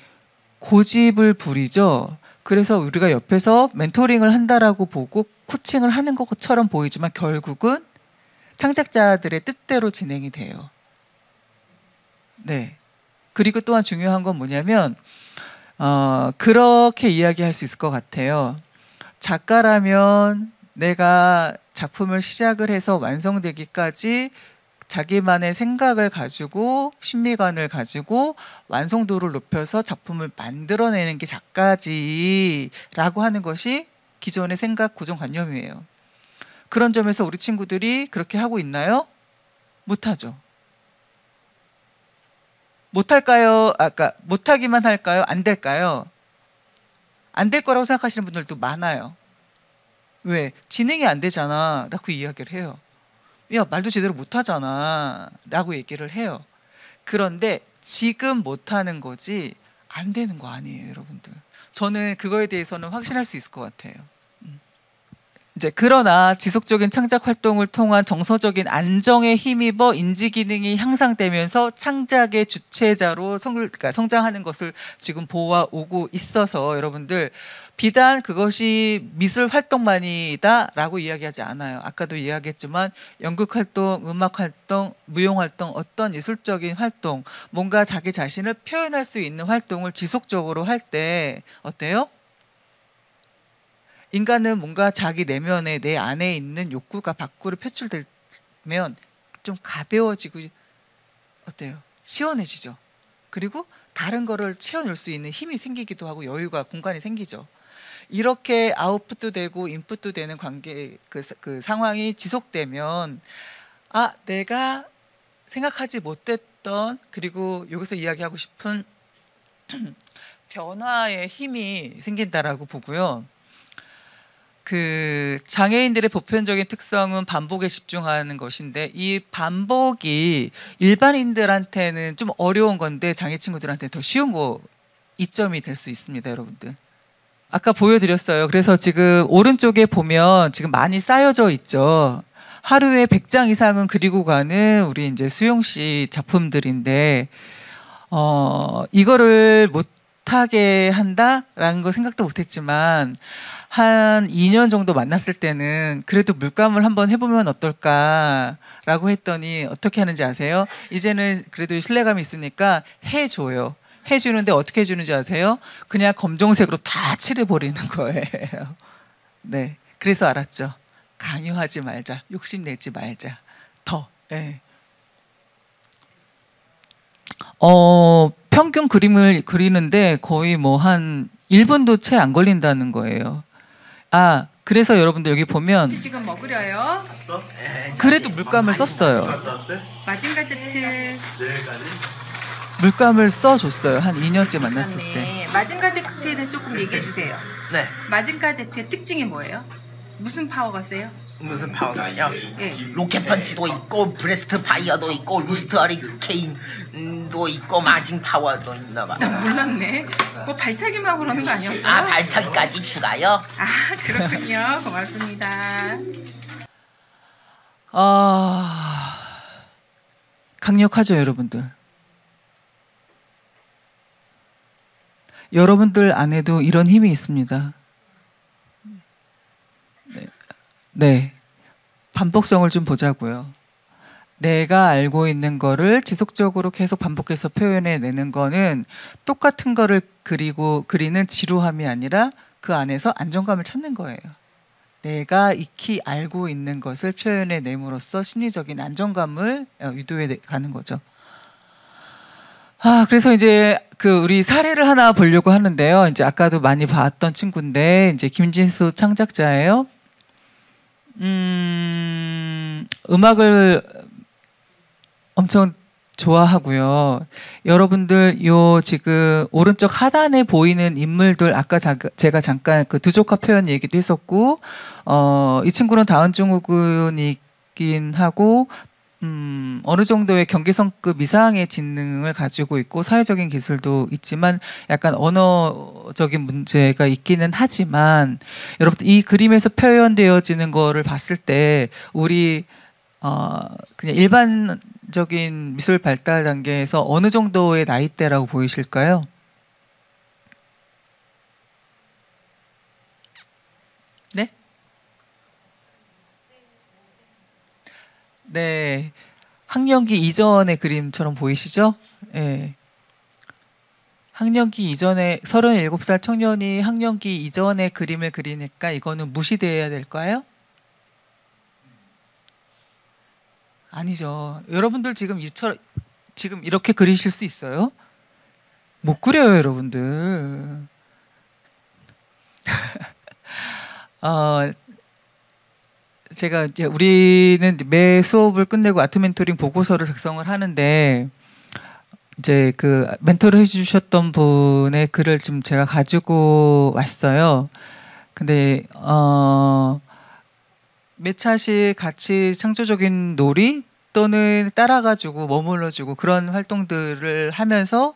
고집을 부리죠. 그래서 우리가 옆에서 멘토링을 한다라고 보고 코칭을 하는 것처럼 보이지만 결국은 창작자들의 뜻대로 진행이 돼요. 네. 그리고 또한 중요한 건 뭐냐면 그렇게 이야기할 수 있을 것 같아요. 작가라면 내가 작품을 시작을 해서 완성되기까지 자기만의 생각을 가지고 심미관을 가지고 완성도를 높여서 작품을 만들어내는 게 작가지라고 하는 것이 기존의 생각 고정관념이에요. 그런 점에서 우리 친구들이 그렇게 하고 있나요? 못하죠. 못할까요? 아까 못하기만 할까요? 안 될까요? 안 될 거라고 생각하시는 분들도 많아요. 왜? 진행이 안 되잖아 라고 이야기를 해요. 야, 말도 제대로 못하잖아 라고 얘기를 해요. 그런데 지금 못하는 거지 안 되는 거 아니에요, 여러분들. 저는 그거에 대해서는 확신할 수 있을 것 같아요. 이제 그러나 지속적인 창작 활동을 통한 정서적인 안정에 힘입어 인지 기능이 향상되면서 창작의 주체자로 그러니까 성장하는 것을 지금 보아오고 있어서 여러분들 비단 그것이 미술 활동만이다라고 이야기하지 않아요. 아까도 이야기했지만 연극 활동, 음악 활동, 무용 활동, 어떤 예술적인 활동, 뭔가 자기 자신을 표현할 수 있는 활동을 지속적으로 할 때 어때요? 인간은 뭔가 자기 내면에 내 안에 있는 욕구가 밖으로 표출되면 좀 가벼워지고 어때요? 시원해지죠. 그리고 다른 거를 채워낼 수 있는 힘이 생기기도 하고 여유가 공간이 생기죠. 이렇게 아웃풋도 되고 인풋도 되는 관계 그 상황이 지속되면 내가 생각하지 못했던 그리고 여기서 이야기하고 싶은 변화의 힘이 생긴다라고 보고요. 그 장애인들의 보편적인 특성은 반복에 집중하는 것인데 이 반복이 일반인들한테는 좀 어려운 건데 장애 친구들한테 더 쉬운 거 이점이 될 수 있습니다, 여러분들. 아까 보여드렸어요. 그래서 지금 오른쪽에 보면 지금 많이 쌓여져 있죠. 하루에 100장 이상은 그리고 가는 우리 이제 수용 씨 작품들인데 이거를 못하게 한다라는 거 생각도 못했지만 한 2년 정도 만났을 때는 그래도 물감을 한번 해보면 어떨까라고 했더니 어떻게 하는지 아세요? 이제는 그래도 신뢰감이 있으니까 해줘요. 해주는데 어떻게 해주는지 아세요? 그냥 검정색으로 다 칠해버리는 거예요. 네, 그래서 알았죠. 강요하지 말자, 욕심내지 말자. 더. 네. 평균 그림을 그리는데 거의 뭐 한 1분도 채 안 걸린다는 거예요. 그래서 여러분들 여기 보면 지금 뭐 그려요? 그래도 물감을 썼어요. 마징가제트. 물감을 써줬어요. 한 2년째 만났을 때. 마징가제트에 대해서 조금 얘기해 주세요. 네. 마징가제트의 특징이 뭐예요? 무슨 파워가 세요? 무슨 파워가요? 예. 로켓 펀치도 있고 브레스트 파이어도 있고 루스트 허리케인도 있고 마징 파워도 있나 봐. 나 몰랐네. 뭐 발차기만 그러는 거 아니었어요? 발차기까지 추가요? 그렇군요. 고맙습니다. 강력하죠, 여러분들. 여러분들 안에도 이런 힘이 있습니다. 네. 반복성을 좀 보자고요. 내가 알고 있는 거를 지속적으로 계속 반복해서 표현해내는 거는 똑같은 거를 그리는 지루함이 아니라 그 안에서 안정감을 찾는 거예요. 내가 익히 알고 있는 것을 표현해냄으로써 심리적인 안정감을 유도해 가는 거죠. 그래서 이제 그 우리 사례를 하나 보려고 하는데요. 이제 아까도 많이 봤던 친구인데 이제 김진수 창작자예요. 음악을 엄청 좋아하고요. 여러분들 요 지금 오른쪽 하단에 보이는 인물들 아까 제가 잠깐 그 두족화 표현 얘기도 했었고 이 친구는 다운 증후군이긴 하고 어느 정도의 경계성급 이상의 지능을 가지고 있고 사회적인 기술도 있지만 약간 언어적인 문제가 있기는 하지만 여러분 이 그림에서 표현되어지는 거를 봤을 때 우리 그냥 일반적인 미술 발달 단계에서 어느 정도의 나이대라고 보이실까요? 네? 네. 학령기 이전의 그림처럼 보이시죠? 네. 학령기 이전에 37살 청년이 학령기 이전의 그림을 그리니까 이거는 무시돼야 될까요? 아니죠. 여러분들 지금 지금 이렇게 그리실 수 있어요? 못 그려요, 여러분들. 제가 이제 우리는 매 수업을 끝내고 아트 멘토링 보고서를 작성을 하는데 이제 그 멘토를 해주셨던 분의 글을 좀 제가 가지고 왔어요. 근데 몇 차씩 같이 창조적인 놀이 또는 따라가지고 머물러주고 그런 활동들을 하면서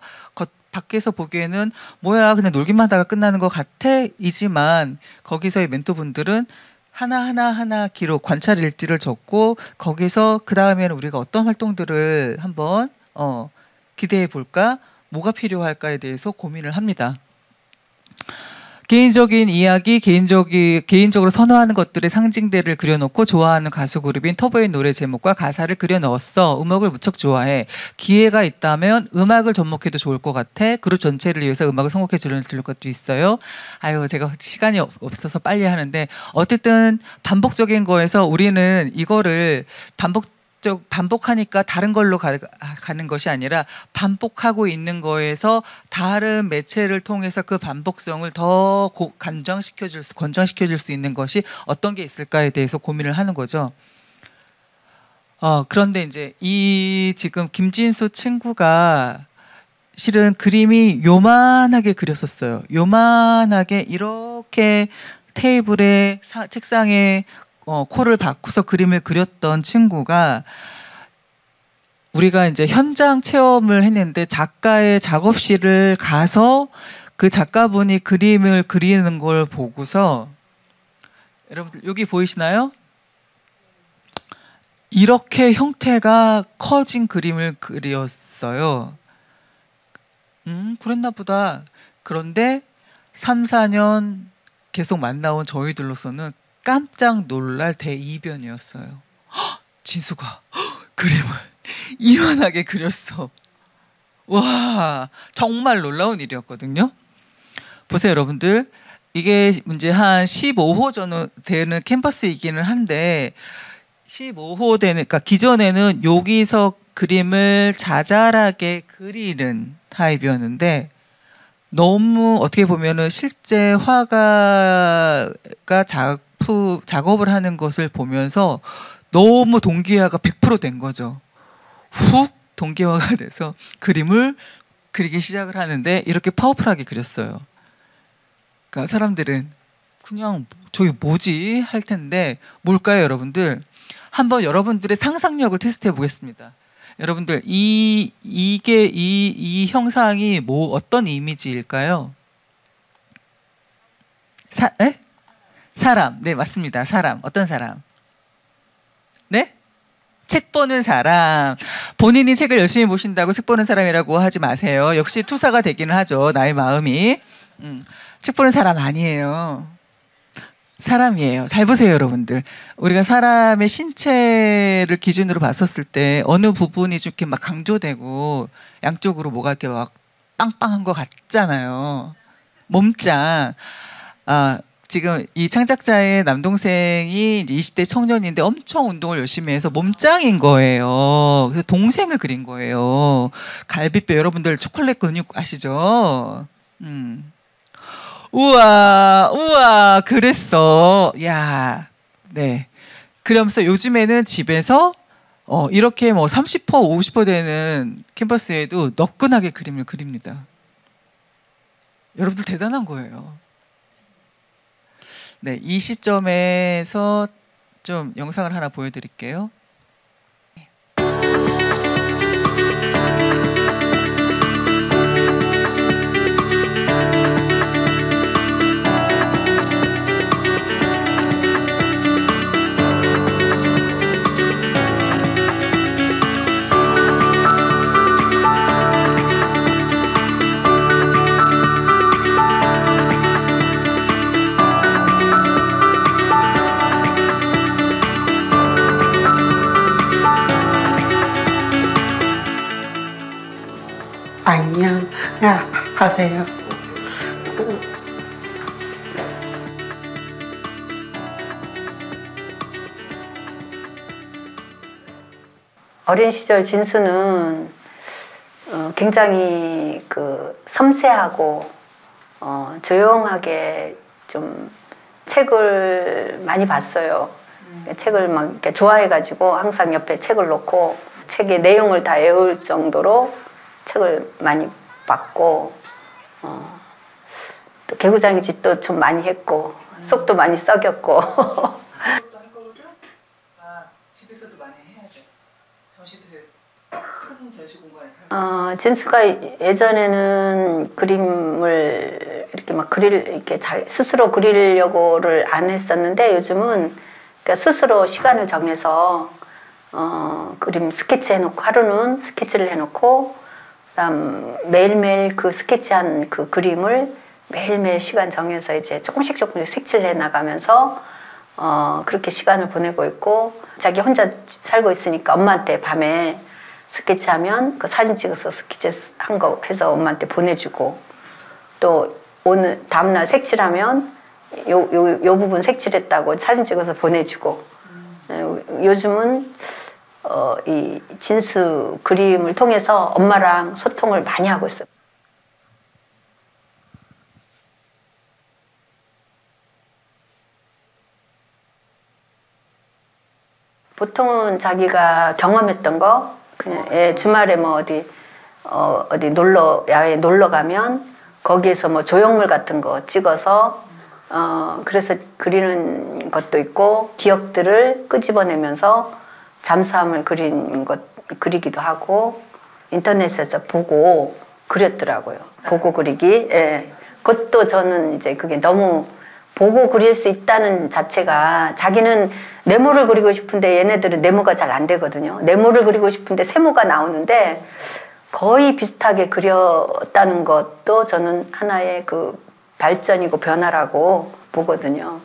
밖에서 보기에는 뭐야 그냥 놀기만 하다가 끝나는 것 같아 이지만 거기서의 멘토분들은 하나 기록 관찰 일지를 적고 거기서 그 다음에는 우리가 어떤 활동들을 한번 기대해 볼까 뭐가 필요할까에 대해서 고민을 합니다. 개인적인 이야기, 개인적으로 선호하는 것들의 상징들을 그려놓고 좋아하는 가수 그룹인 터보의 노래 제목과 가사를 그려 넣었어. 음악을 무척 좋아해. 기회가 있다면 음악을 접목해도 좋을 것 같아. 그룹 전체를 위해서 음악을 선곡해 주는 것도 있어요. 아유, 제가 시간이 없어서 빨리 하는데 어쨌든 반복적인 거에서 우리는 이거를 반복하니까 다른 걸로 가는 것이 아니라 반복하고 있는 거에서 다른 매체를 통해서 그 반복성을 더 권장시켜줄 수 있는 것이 어떤 게 있을까에 대해서 고민을 하는 거죠. 그런데 이제 이 지금 김진수 친구가 실은 그림이 요만하게 그렸었어요. 요만하게 이렇게 테이블에 책상에 코를 박고서 그림을 그렸던 친구가 우리가 이제 현장 체험을 했는데 작가의 작업실을 가서 그 작가분이 그림을 그리는 걸 보고서 여러분들 여기 보이시나요? 이렇게 형태가 커진 그림을 그렸어요. 그랬나 보다. 그런데 3, 4년 계속 만나온 저희들로서는 깜짝 놀랄 대이변이었어요. 진수가 그림을 이만하게 그렸어. 와, 정말 놀라운 일이었거든요. 보세요, 여러분들. 이게 이제 한 15호 정도 되는 캔버스이기는 한데 15호 되는, 그러니까 기존에는 여기서 그림을 자잘하게 그리는 타입이었는데 너무 어떻게 보면은 실제 화가가 작업을 하는 것을 보면서 너무 동기화가 100%된 거죠. 훅 동기화가 돼서 그림을 그리기 시작을 하는데 이렇게 파워풀하게 그렸어요. 그러니까 사람들은 그냥 저기 뭐지 할 텐데 뭘까요, 여러분들? 한번 여러분들의 상상력을 테스트해 보겠습니다. 여러분들 이 형상이 어떤 이미지일까요? 사람. 네, 맞습니다. 사람. 어떤 사람? 네? 책 보는 사람. 본인이 책을 열심히 보신다고 책 보는 사람이라고 하지 마세요. 역시 투사가 되기는 하죠. 나의 마음이. 책 보는 사람 아니에요. 사람이에요. 잘 보세요, 여러분들. 우리가 사람의 신체를 기준으로 봤었을 때 어느 부분이 좀 이렇게 막 강조되고 양쪽으로 뭐가 이렇게 막 빵빵한 것 같잖아요. 몸짱. 지금 이 창작자의 남동생이 이제 20대 청년인데 엄청 운동을 열심히 해서 몸짱인 거예요. 그래서 동생을 그린 거예요. 갈비뼈 여러분들 초콜릿 근육 아시죠? 우와, 우와, 그랬어. 야, 네. 그러면서 요즘에는 집에서 이렇게 뭐 30%, 50% 되는 캔버스에도 너끈하게 그림을 그립니다. 여러분들 대단한 거예요. 네, 이 시점에서 좀 영상을 하나 보여드릴게요. 안녕하세요. 어린 시절 진수는 굉장히 섬세하고 조용하게 좀 책을 많이 봤어요. 책을 막 이렇게 좋아해가지고 항상 옆에 책을 놓고 책의 내용을 다 외울 정도로 책을 많이 봤고 또 개구장이 짓도 좀 많이 했고 속도 많이 썩였고 집에서도 많이 해야죠. 전시들 큰 전시 공간에서. 진수가 예전에는 그림을 이렇게 막 이렇게 스스로 그리려고를 안 했었는데 요즘은 그러니까 스스로 시간을 정해서 그림 스케치 해놓고 하루는 스케치를 해놓고 그다음 매일매일 그 스케치한 그 그림을 매일매일 시간 정해서 이제 조금씩 색칠을 해 나가면서 그렇게 시간을 보내고 있고 자기 혼자 살고 있으니까 엄마한테 밤에 스케치하면 그 사진 찍어서 스케치한 거 해서 엄마한테 보내주고 또 오늘 다음날 색칠하면 요 부분 색칠했다고 사진 찍어서 보내주고 요즘은 이 진수 그림을 통해서 엄마랑 소통을 많이 하고 있어요. 보통은 자기가 경험했던 거 그냥 주말에 뭐 어디 야외에 놀러 가면 거기에서 뭐 조형물 같은 거 찍어서 그래서 그리는 것도 있고 기억들을 끄집어내면서 잠수함을 그리기도 하고 인터넷에서 보고 그렸더라고요. 보고 그리기. 예. 그것도 저는 이제 그게 너무 보고 그릴 수 있다는 자체가 자기는 네모를 그리고 싶은데 얘네들은 네모가 잘 안 되거든요. 네모를 그리고 싶은데 세모가 나오는데 거의 비슷하게 그렸다는 것도 저는 하나의 그 발전이고 변화라고 보거든요.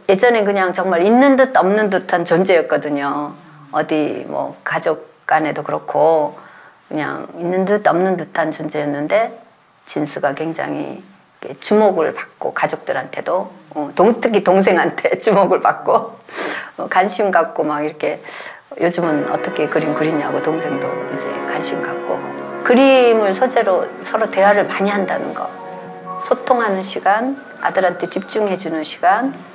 예전엔 그냥 정말 있는 듯 없는 듯한 존재였거든요. 어디 뭐 가족 간에도 그렇고 그냥 있는 듯 없는 듯한 존재였는데 진수가 굉장히 주목을 받고 가족들한테도 특히 동생한테 주목을 받고 관심 갖고 막 이렇게 요즘은 어떻게 그림 그리냐고 동생도 이제 관심 갖고 그림을 소재로 서로 대화를 많이 한다는 거 소통하는 시간 아들한테 집중해주는 시간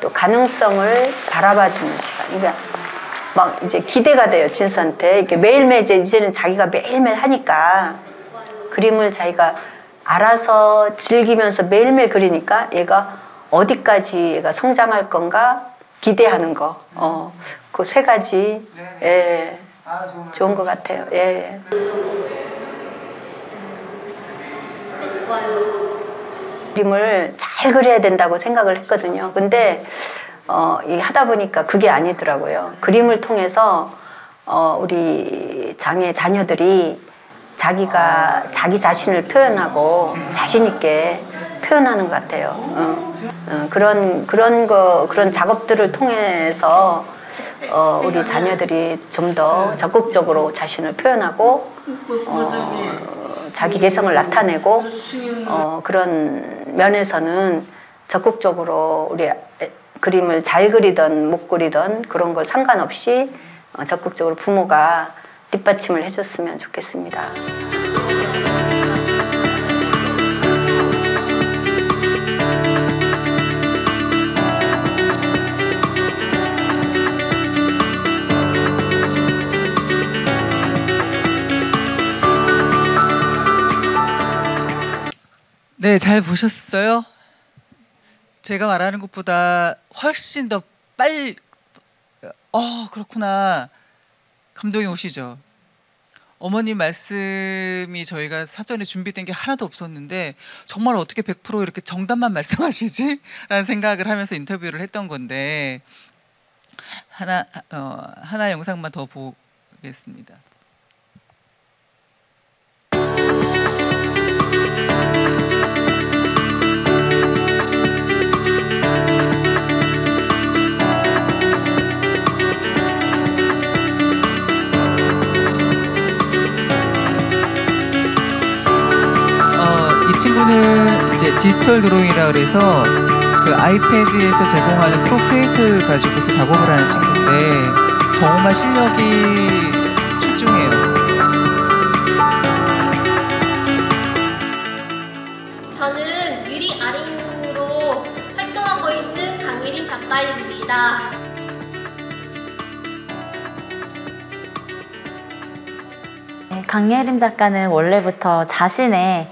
또 가능성을 바라봐주는 시간 그러니까 막 이제 기대가 돼요 진수한테 이렇게 매일매일 이제는 자기가 매일매일 하니까 그림을 자기가 알아서 즐기면서 매일매일 그리니까 얘가 어디까지 얘가 성장할 건가 기대하는 거 그 세 가지 예, 좋은 것 같아요. 예. 그림을 잘 그려야 된다고 생각을 했거든요. 근데 하다 보니까 그게 아니더라고요. 그림을 통해서 우리 장애 자녀들이 자기가 자기 자신을 표현하고 자신 있게 표현하는 것 같아요. 그런 작업들을 통해서 우리 자녀들이 좀 더 적극적으로 자신을 표현하고 자기 개성을 나타내고 그런 면에서는 적극적으로 우리 그림을 잘 그리던 못 그리던 그런 걸 상관없이 적극적으로 부모가 뒷받침을 해줬으면 좋겠습니다. 네, 잘 보셨어요? 제가 말하는 것보다 훨씬 더 빨리 그렇구나. 감동이 오시죠? 어머님 말씀이 저희가 사전에 준비된 게 하나도 없었는데 정말 어떻게 100% 이렇게 정답만 말씀하시지? 라는 생각을 하면서 인터뷰를 했던 건데 하나 영상만 더 보겠습니다. 이 친구는 이제 디지털 드로잉이라 그래서 그 아이패드에서 제공하는 프로크리에이트 가지고서 작업을 하는 친구인데 정말 실력이 출중해요. 저는 유리 아린으로 활동하고 있는 강예림 작가입니다. 강예림 작가는 원래부터 자신을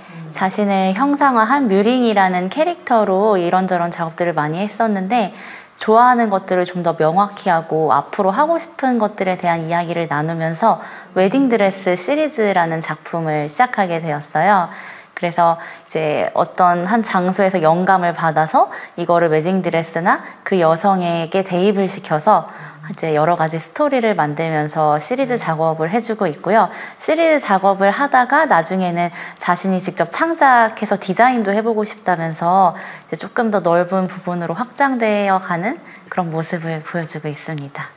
형상화한 뮤링이라는 캐릭터로 이런저런 작업들을 많이 했었는데 좋아하는 것들을 좀 더 명확히 하고 앞으로 하고 싶은 것들에 대한 이야기를 나누면서 웨딩드레스 시리즈라는 작품을 시작하게 되었어요. 그래서 이제 어떤 한 장소에서 영감을 받아서 이거를 웨딩드레스나 그 여성에게 대입을 시켜서 이제 여러 가지 스토리를 만들면서 시리즈 작업을 해주고 있고요. 시리즈 작업을 하다가 나중에는 자신이 직접 창작해서 디자인도 해보고 싶다면서 이제 조금 더 넓은 부분으로 확장되어 가는 그런 모습을 보여주고 있습니다.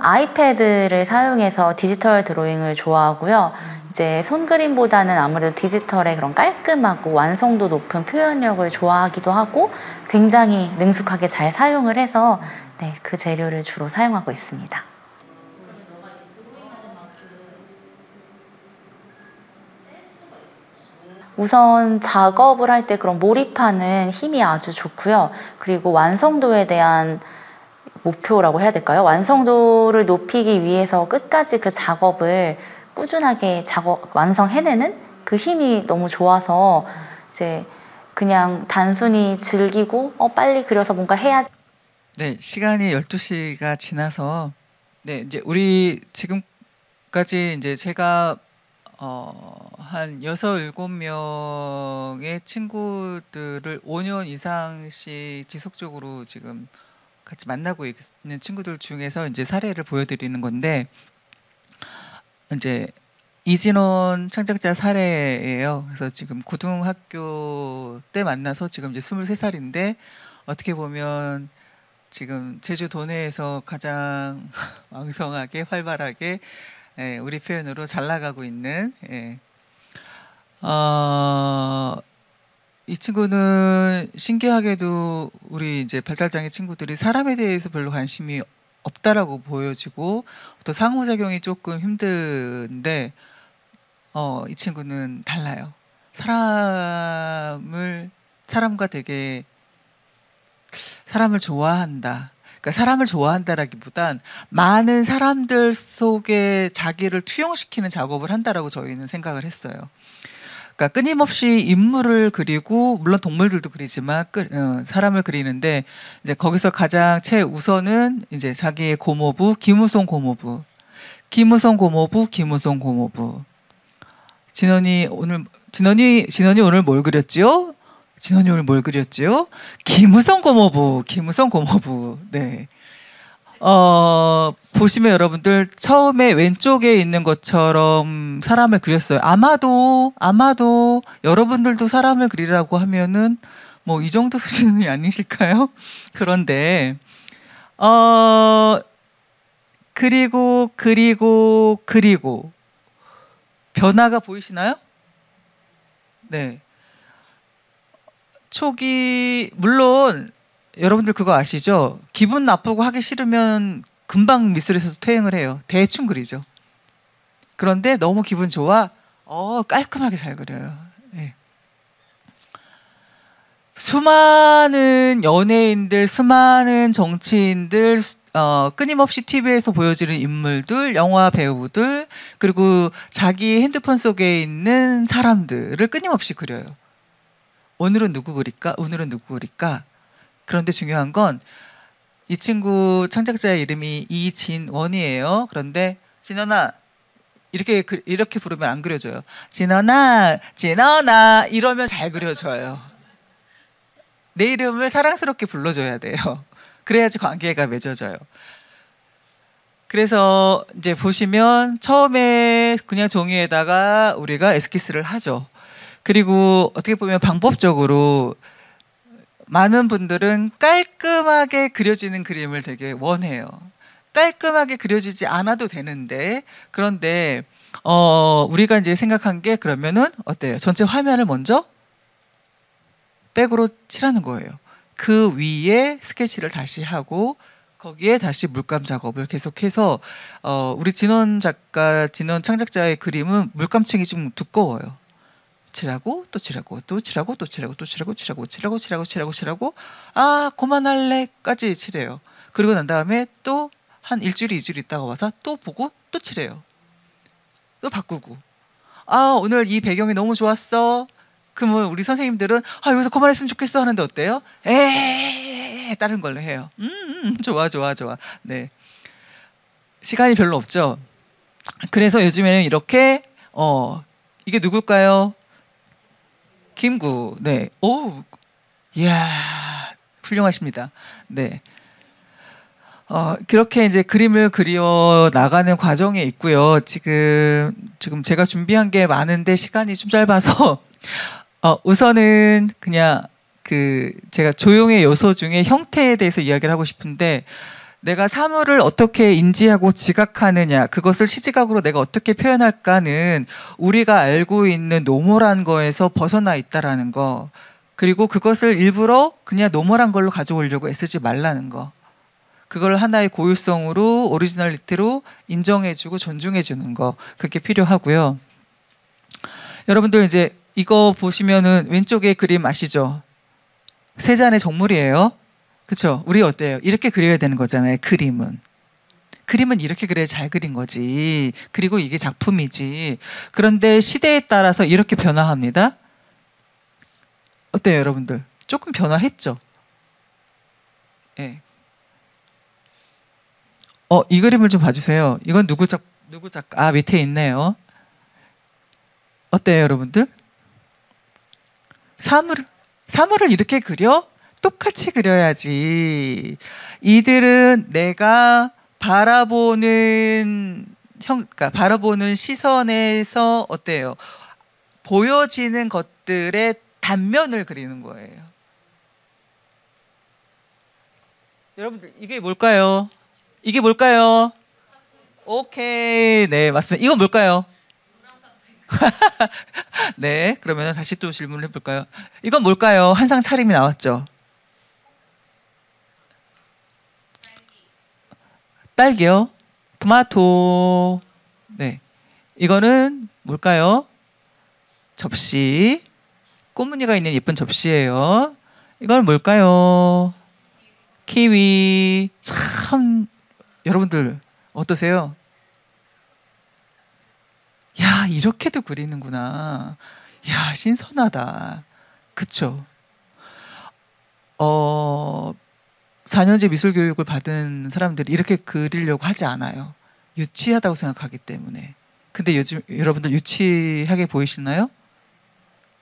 아이패드를 사용해서 디지털 드로잉을 좋아하고요. 이제 손그림보다는 아무래도 디지털의 그런 깔끔하고 완성도 높은 표현력을 좋아하기도 하고 굉장히 능숙하게 잘 사용을 해서 그 재료를 주로 사용하고 있습니다. 우선 작업을 할 때 그런 몰입하는 힘이 아주 좋고요. 그리고 완성도에 대한 목표라고 해야 될까요? 완성도를 높이기 위해서 끝까지 그 작업을 꾸준하게 완성해내는 그 힘이 너무 좋아서 이제 그냥 단순히 즐기고 빨리 그려서 뭔가 해야지. 네, 시간이 12시가 지나서 이제 우리 지금까지 이제 제가 한 6, 7명의 친구들을 5년 이상씩 지속적으로 지금 같이 만나고 있는 친구들 중에서 이제 사례를 보여드리는 건데 이제 이진원 창작자 사례예요. 그래서 지금 고등학교 때 만나서 지금 이제 23살인데 어떻게 보면 지금 제주 도내에서 가장 왕성하게 활발하게 우리 표현으로 잘 나가고 있는 이 친구는 신기하게도 우리 이제 발달장애 친구들이 사람에 대해서 별로 관심이 없다라고 보여지고 또 상호작용이 조금 힘든데 이 친구는 달라요. 사람과 되게 사람을 좋아한다. 그러니까 사람을 좋아한다라기보단 많은 사람들 속에 자기를 투영시키는 작업을 한다라고 저희는 생각을 했어요. 그러니까 끊임없이 인물을 그리고 물론 동물들도 그리지만 사람을 그리는데 이제 거기서 가장 최우선은 이제 자기의 고모부 김우송 고모부. 진원이 오늘 뭘 그렸지요? 진원이 오늘 뭘 그렸지요? 김우성 고모부. 네. 보시면 여러분들 처음에 왼쪽에 있는 것처럼 사람을 그렸어요. 아마도 여러분들도 사람을 그리라고 하면은 뭐 이 정도 수준이 아니실까요? 그런데 그리고 변화가 보이시나요? 네. 초기 물론 여러분들 그거 아시죠? 기분 나쁘고 하기 싫으면 금방 미술에서 퇴행을 해요. 대충 그리죠. 그런데 너무 기분 좋아? 깔끔하게 잘 그려요. 네. 수많은 연예인들, 수많은 정치인들, 끊임없이 TV에서 보여지는 인물들, 영화 배우들, 그리고 자기 핸드폰 속에 있는 사람들을 끊임없이 그려요. 오늘은 누구 그릴까? 오늘은 누구 그릴까? 그런데 중요한 건 이 친구 창작자의 이름이 이진원이에요. 그런데 진원아 이렇게 부르면 안 그려져요. 진원아 이러면 잘 그려져요. 내 이름을 사랑스럽게 불러줘야 돼요. 그래야지 관계가 맺어져요. 그래서 이제 보시면 처음에 그냥 종이에다가 우리가 에스키스를 하죠. 그리고 어떻게 보면 방법적으로 많은 분들은 깔끔하게 그려지는 그림을 되게 원해요. 깔끔하게 그려지지 않아도 되는데, 그런데 우리가 이제 생각한 게 그러면은 어때요? 전체 화면을 먼저 백으로 칠하는 거예요. 그 위에 스케치를 다시 하고 거기에 다시 물감 작업을 계속해서 우리 진원 창작자의 그림은 물감층이 좀 두꺼워요. 칠하고 또 칠하고 또 칠하고 또 칠하고 또 칠하고 칠하고 그만할래까지 칠해요. 그리고 난 다음에 또 한 일주일, 2주일 있다가 와서 또 보고 또 칠해요. 또 바꾸고. 오늘 이 배경이 너무 좋았어. 그러면 우리 선생님들은 여기서 그만했으면 좋겠어 하는데 어때요? 다른 걸로 해요. 좋아. 네. 시간이 별로 없죠. 그래서 요즘에는 이렇게 이게 누굴까요? 김구. 네. 오, 이야, 훌륭하십니다. 네. 그렇게 이제 그림을 그려 나가는 과정에 있고요. 지금 제가 준비한 게 많은데 시간이 좀 짧아서 우선은 그냥 제가 조형의 요소 중에 형태에 대해서 이야기를 하고 싶은데, 내가 사물을 어떻게 인지하고 지각하느냐, 그것을 시지각으로 내가 어떻게 표현할까는 우리가 알고 있는 노멀한 거에서 벗어나 있다라는 거, 그리고 그것을 일부러 그냥 노멀한 걸로 가져오려고 애쓰지 말라는 거, 그걸 하나의 고유성으로 오리지널리티로 인정해주고 존중해주는 거, 그게 필요하고요. 여러분들 이제 이거 보시면은 왼쪽에 그림 아시죠? 세잔의 정물이에요. 그렇죠? 우리 어때요? 이렇게 그려야 되는 거잖아요. 그림은 이렇게 그려야 잘 그린 거지. 그리고 이게 작품이지. 그런데 시대에 따라서 이렇게 변화합니다. 어때요, 여러분들? 조금 변화했죠? 예. 네. 이 그림을 좀 봐주세요. 이건 누구 작가? 밑에 있네요. 어때요, 여러분들? 사물을 이렇게 그려? 똑같이 그려야지. 이들은 내가 바라보는 시선에서 어때요? 보여지는 것들의 단면을 그리는 거예요. 여러분들 이게 뭘까요? 오케이, 네, 맞습니다. 이건 뭘까요? 네, 그러면 다시 또 질문을 해볼까요? 이건 뭘까요? 한상 차림이 나왔죠. 딸기요? 토마토. 네, 이거는 뭘까요? 접시. 꽃무늬가 있는 예쁜 접시예요. 이건 뭘까요? 키위. 참, 여러분들 어떠세요? 야, 이렇게도 그리는구나. 야, 신선하다. 그쵸? 4년제 미술 교육을 받은 사람들이 이렇게 그리려고 하지 않아요. 유치하다고 생각하기 때문에. 근데 요즘 여러분들 유치하게 보이시나요?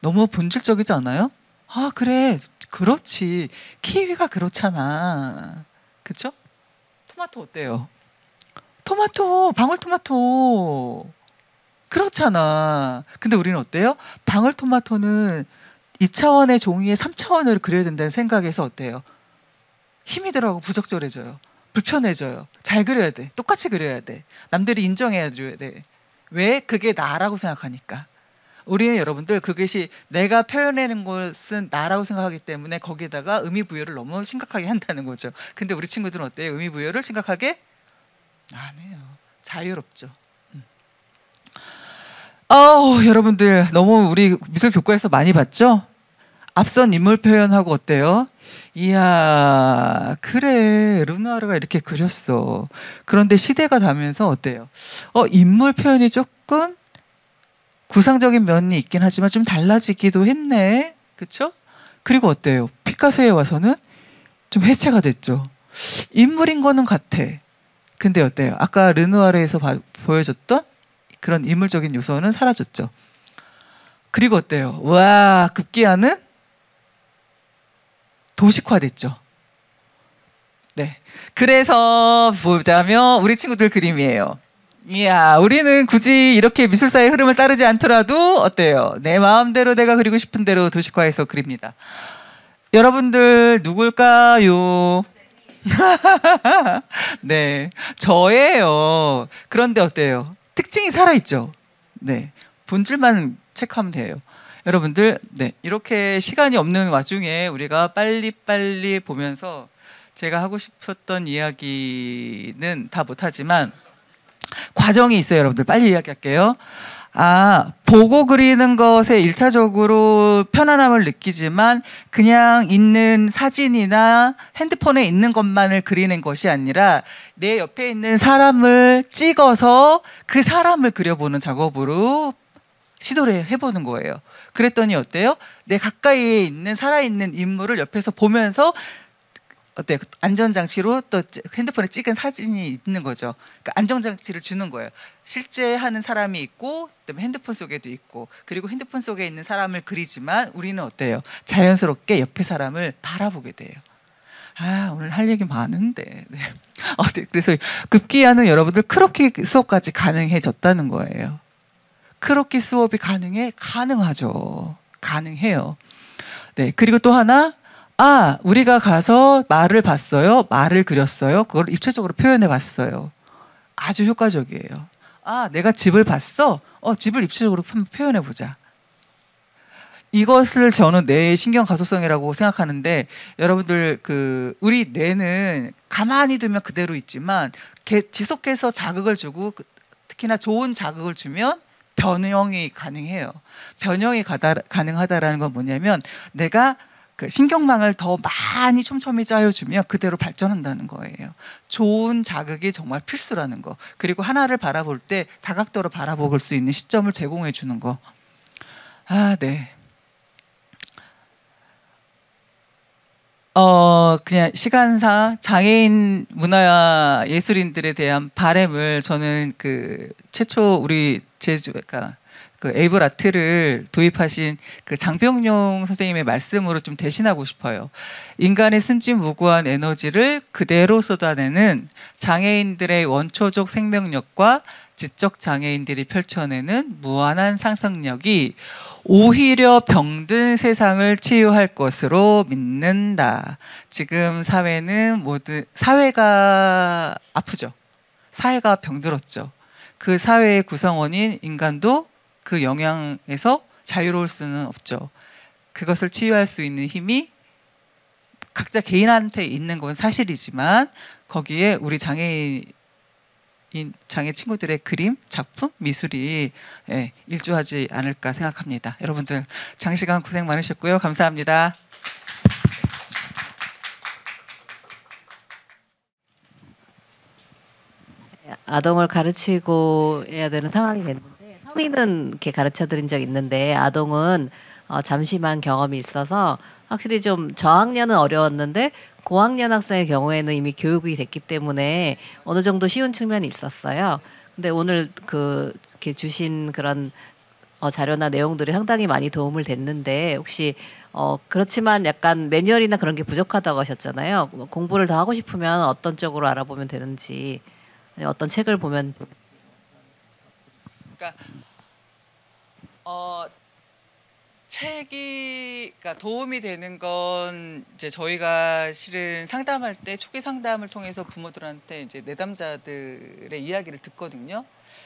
너무 본질적이지 않아요? 그래, 그렇지. 키위가 그렇잖아. 그쵸? 토마토 어때요? 방울토마토 그렇잖아. 근데 우리는 어때요? 방울토마토는 2차원의 종이에 3차원을 그려야 된다는 생각에서 어때요? 힘이 들어가고 부적절해져요. 불편해져요. 잘 그려야 돼. 똑같이 그려야 돼. 남들이 인정해 줘야 돼. 왜? 그게 나라고 생각하니까. 우리는 여러분들 그것이 내가 표현하는 것은 나라고 생각하기 때문에 거기에다가 의미 부여를 너무 심각하게 한다는 거죠. 근데 우리 친구들은 어때요? 의미 부여를 심각하게 안 해요. 자유롭죠. 여러분들 너무 우리 미술 교과에서 많이 봤죠? 앞선 인물 표현하고 어때요? 이야, 그래, 르누아르가 이렇게 그렸어. 그런데 시대가 가면서 어때요? 인물 표현이 조금 구상적인 면이 있긴 하지만 좀 달라지기도 했네. 그쵸? 그리고 어때요? 피카소에 와서는 좀 해체가 됐죠. 인물인 거는 같아. 근데 어때요? 아까 르누아르에서 보여줬던 그런 인물적인 요소는 사라졌죠. 그리고 어때요? 와, 급기야는 도식화됐죠. 네. 그래서 보자면 우리 친구들 그림이에요. 이야, 우리는 굳이 이렇게 미술사의 흐름을 따르지 않더라도 어때요? 내 마음대로 내가 그리고 싶은 대로 도식화해서 그립니다. 여러분들 누굴까요? 네, 저예요. 그런데 어때요? 특징이 살아있죠. 네, 본질만 체크하면 돼요. 여러분들, 네, 이렇게 시간이 없는 와중에 우리가 빨리빨리 보면서 제가 하고 싶었던 이야기는 다 못하지만 과정이 있어요. 여러분들 빨리 이야기할게요. 보고 그리는 것에 일차적으로 편안함을 느끼지만 그냥 있는 사진이나 핸드폰에 있는 것만을 그리는 것이 아니라 내 옆에 있는 사람을 찍어서 그 사람을 그려보는 작업으로 시도를 해보는 거예요. 그랬더니 어때요? 내 가까이에 있는 살아있는 인물을 옆에서 보면서 어때요? 안전장치로 또 핸드폰에 찍은 사진이 있는 거죠. 그러니까 안전장치를 주는 거예요. 실제 하는 사람이 있고 그다음에 핸드폰 속에도 있고 그리고 핸드폰 속에 있는 사람을 그리지만 우리는 어때요? 자연스럽게 옆에 사람을 바라보게 돼요. 오늘 할 얘기 많은데. 네. 그래서 급기야는 여러분들 크로키 수업까지 가능해졌다는 거예요. 크로키 수업이 가능하죠. 가능해요. 네. 그리고 또 하나 우리가 가서 말을 봤어요. 말을 그렸어요. 그걸 입체적으로 표현해 봤어요. 아주 효과적이에요. 내가 집을 봤어. 집을 입체적으로 표현해 보자. 이것을 저는 뇌의 신경 가소성이라고 생각하는데 여러분들 우리 뇌는 가만히 두면 그대로 있지만 지속해서 자극을 주고 특히나 좋은 자극을 주면 변형이 가능해요. 변형이 가능하다라는 건 뭐냐면 내가 신경망을 더 많이 촘촘히 짜여주면 그대로 발전한다는 거예요. 좋은 자극이 정말 필수라는 거. 그리고 하나를 바라볼 때 다각도로 바라볼 수 있는 시점을 제공해 주는 거. 네. 그냥 시간상 장애인 문화 예술인들에 대한 바램을 저는 최초 우리 그러니까 에이블 아트를 도입하신 장병용 선생님의 말씀으로 좀 대신하고 싶어요. 인간의 순진무구한 에너지를 그대로 쏟아내는 장애인들의 원초적 생명력과 지적 장애인들이 펼쳐내는 무한한 상상력이 오히려 병든 세상을 치유할 것으로 믿는다. 지금 사회가 아프죠. 사회가 병들었죠. 그 사회의 구성원인 인간도 그 영향에서 자유로울 수는 없죠. 그것을 치유할 수 있는 힘이 각자 개인한테 있는 건 사실이지만 거기에 우리 장애 친구들의 그림, 작품, 미술이 일조하지 않을까 생각합니다. 여러분들 장시간 고생 많으셨고요. 감사합니다. 아동을 가르치고 해야 되는 상황이 됐는데 성인은 이렇게 가르쳐드린 적 있는데 아동은 잠시만 경험이 있어서 확실히 좀 저학년은 어려웠는데 고학년 학생의 경우에는 이미 교육이 됐기 때문에 어느 정도 쉬운 측면이 있었어요. 근데 오늘 이렇게 주신 그런 자료나 내용들이 상당히 많이 도움을 됐는데 혹시 그렇지만 약간 매뉴얼이나 그런 게 부족하다고 하셨잖아요. 공부를 더 하고 싶으면 어떤 쪽으로 알아보면 되는지 어떤 책을 보면 그러니까 책이 그러니까 도움이 되는 건 이제 저희가 실은 상담할 때 초기 상담을 통해서 부모들한테 이제 내담자들의 이야기를 듣거든요.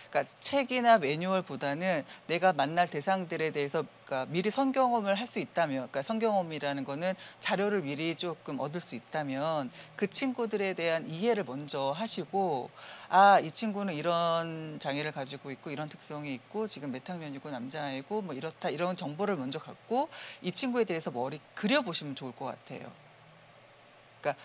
그러니까 책이나 매뉴얼보다는 내가 만날 대상들에 대해서 그러니까 미리 선경험을 할 수 있다면, 그러니까 선경험이라는 거는 자료를 미리 조금 얻을 수 있다면 그 친구들에 대한 이해를 먼저 하시고, 아, 이 친구는 이런 장애를 가지고 있고 이런 특성이 있고 지금 몇 학년이고 남자아이고 뭐 이렇다, 이런 정보를 먼저 갖고 이 친구에 대해서 머리 그려보시면 좋을 것 같아요. 그러니까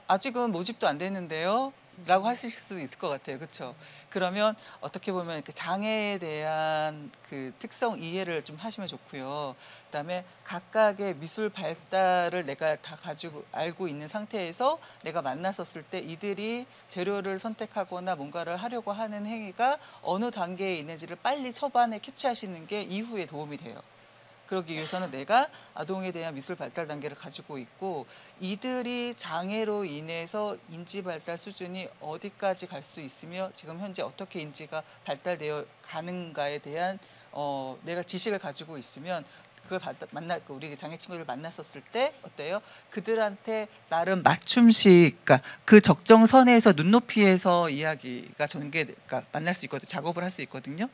아직은 모집도 안 됐는데요 라고 하실 수 있을 것 같아요. 그렇죠? 그러면 어떻게 보면 이렇게 장애에 대한 그 특성 이해를 좀 하시면 좋고요. 그다음에 각각의 미술 발달을 내가 다 가지고 알고 있는 상태에서 내가 만났었을 때 이들이 재료를 선택하거나 뭔가를 하려고 하는 행위가 어느 단계에 있는지를 빨리 초반에 캐치하시는 게 이후에 도움이 돼요. 그러기 위해서는 내가 아동에 대한 미술 발달 단계를 가지고 있고 이들이 장애로 인해서 인지 발달 수준이 어디까지 갈 수 있으며 지금 현재 어떻게 인지가 발달되어 가는가에 대한 내가 지식을 가지고 있으면 그걸 우리 장애 친구들을 만났었을 때 어때요? 그들한테 나름 맞춤식, 그러니까 그 적정선에서 눈높이에서 이야기가 전개가 만날 수 있거든요. 작업을 할 수 있거든요.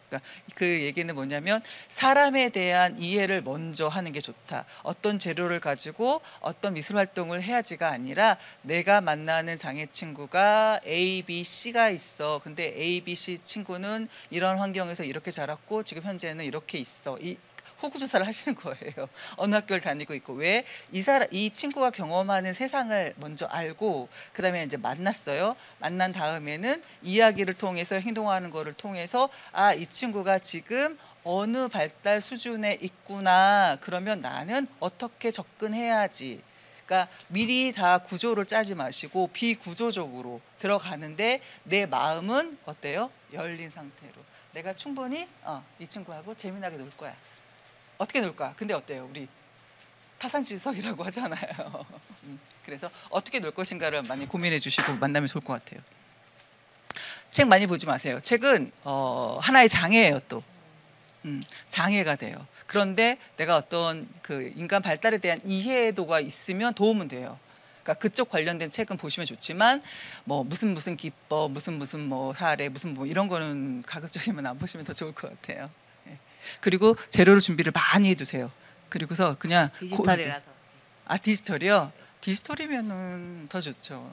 그러니까 그 얘기는 뭐냐면 사람에 대한 이해를 먼저 하는 게 좋다. 어떤 재료를 가지고 어떤 미술 활동을 해야지가 아니라 내가 만나는 장애 친구가 A, B, C가 있어. 근데 A, B, C 친구는 이런 환경에서 이렇게 자랐고 지금 현재는 이렇게 있어. 호구조사를 하시는 거예요. 어느 학교를 다니고 있고 왜 이 친구가 경험하는 세상을 먼저 알고 그다음에 이제 만났어요. 만난 다음에는 이야기를 통해서 행동하는 거를 통해서 아, 이 친구가 지금 어느 발달 수준에 있구나. 그러면 나는 어떻게 접근해야지. 그러니까 미리 다 구조를 짜지 마시고 비구조적으로 들어가는데 내 마음은 어때요? 열린 상태로. 내가 충분히 이 친구하고 재미나게 놀 거야. 어떻게 놀까? 근데 어때요? 우리 타산지석이라고 하잖아요. 그래서 어떻게 놀 것인가를 많이 고민해 주시고 만나면 좋을 것 같아요. 책 많이 보지 마세요. 책은 하나의 장애예요. 또 장애가 돼요. 그런데 내가 어떤 그 인간 발달에 대한 이해도가 있으면 도움은 돼요. 그러니까 그쪽 관련된 책은 보시면 좋지만 뭐 무슨 기법, 무슨 뭐 사례, 무슨 뭐 이런 거는 가급적이면 안 보시면 더 좋을 것 같아요. 그리고 재료를 준비를 많이 해두세요. 그리고서 그냥 디지털이라서. 디지털이요? 디지털이면은 더 좋죠.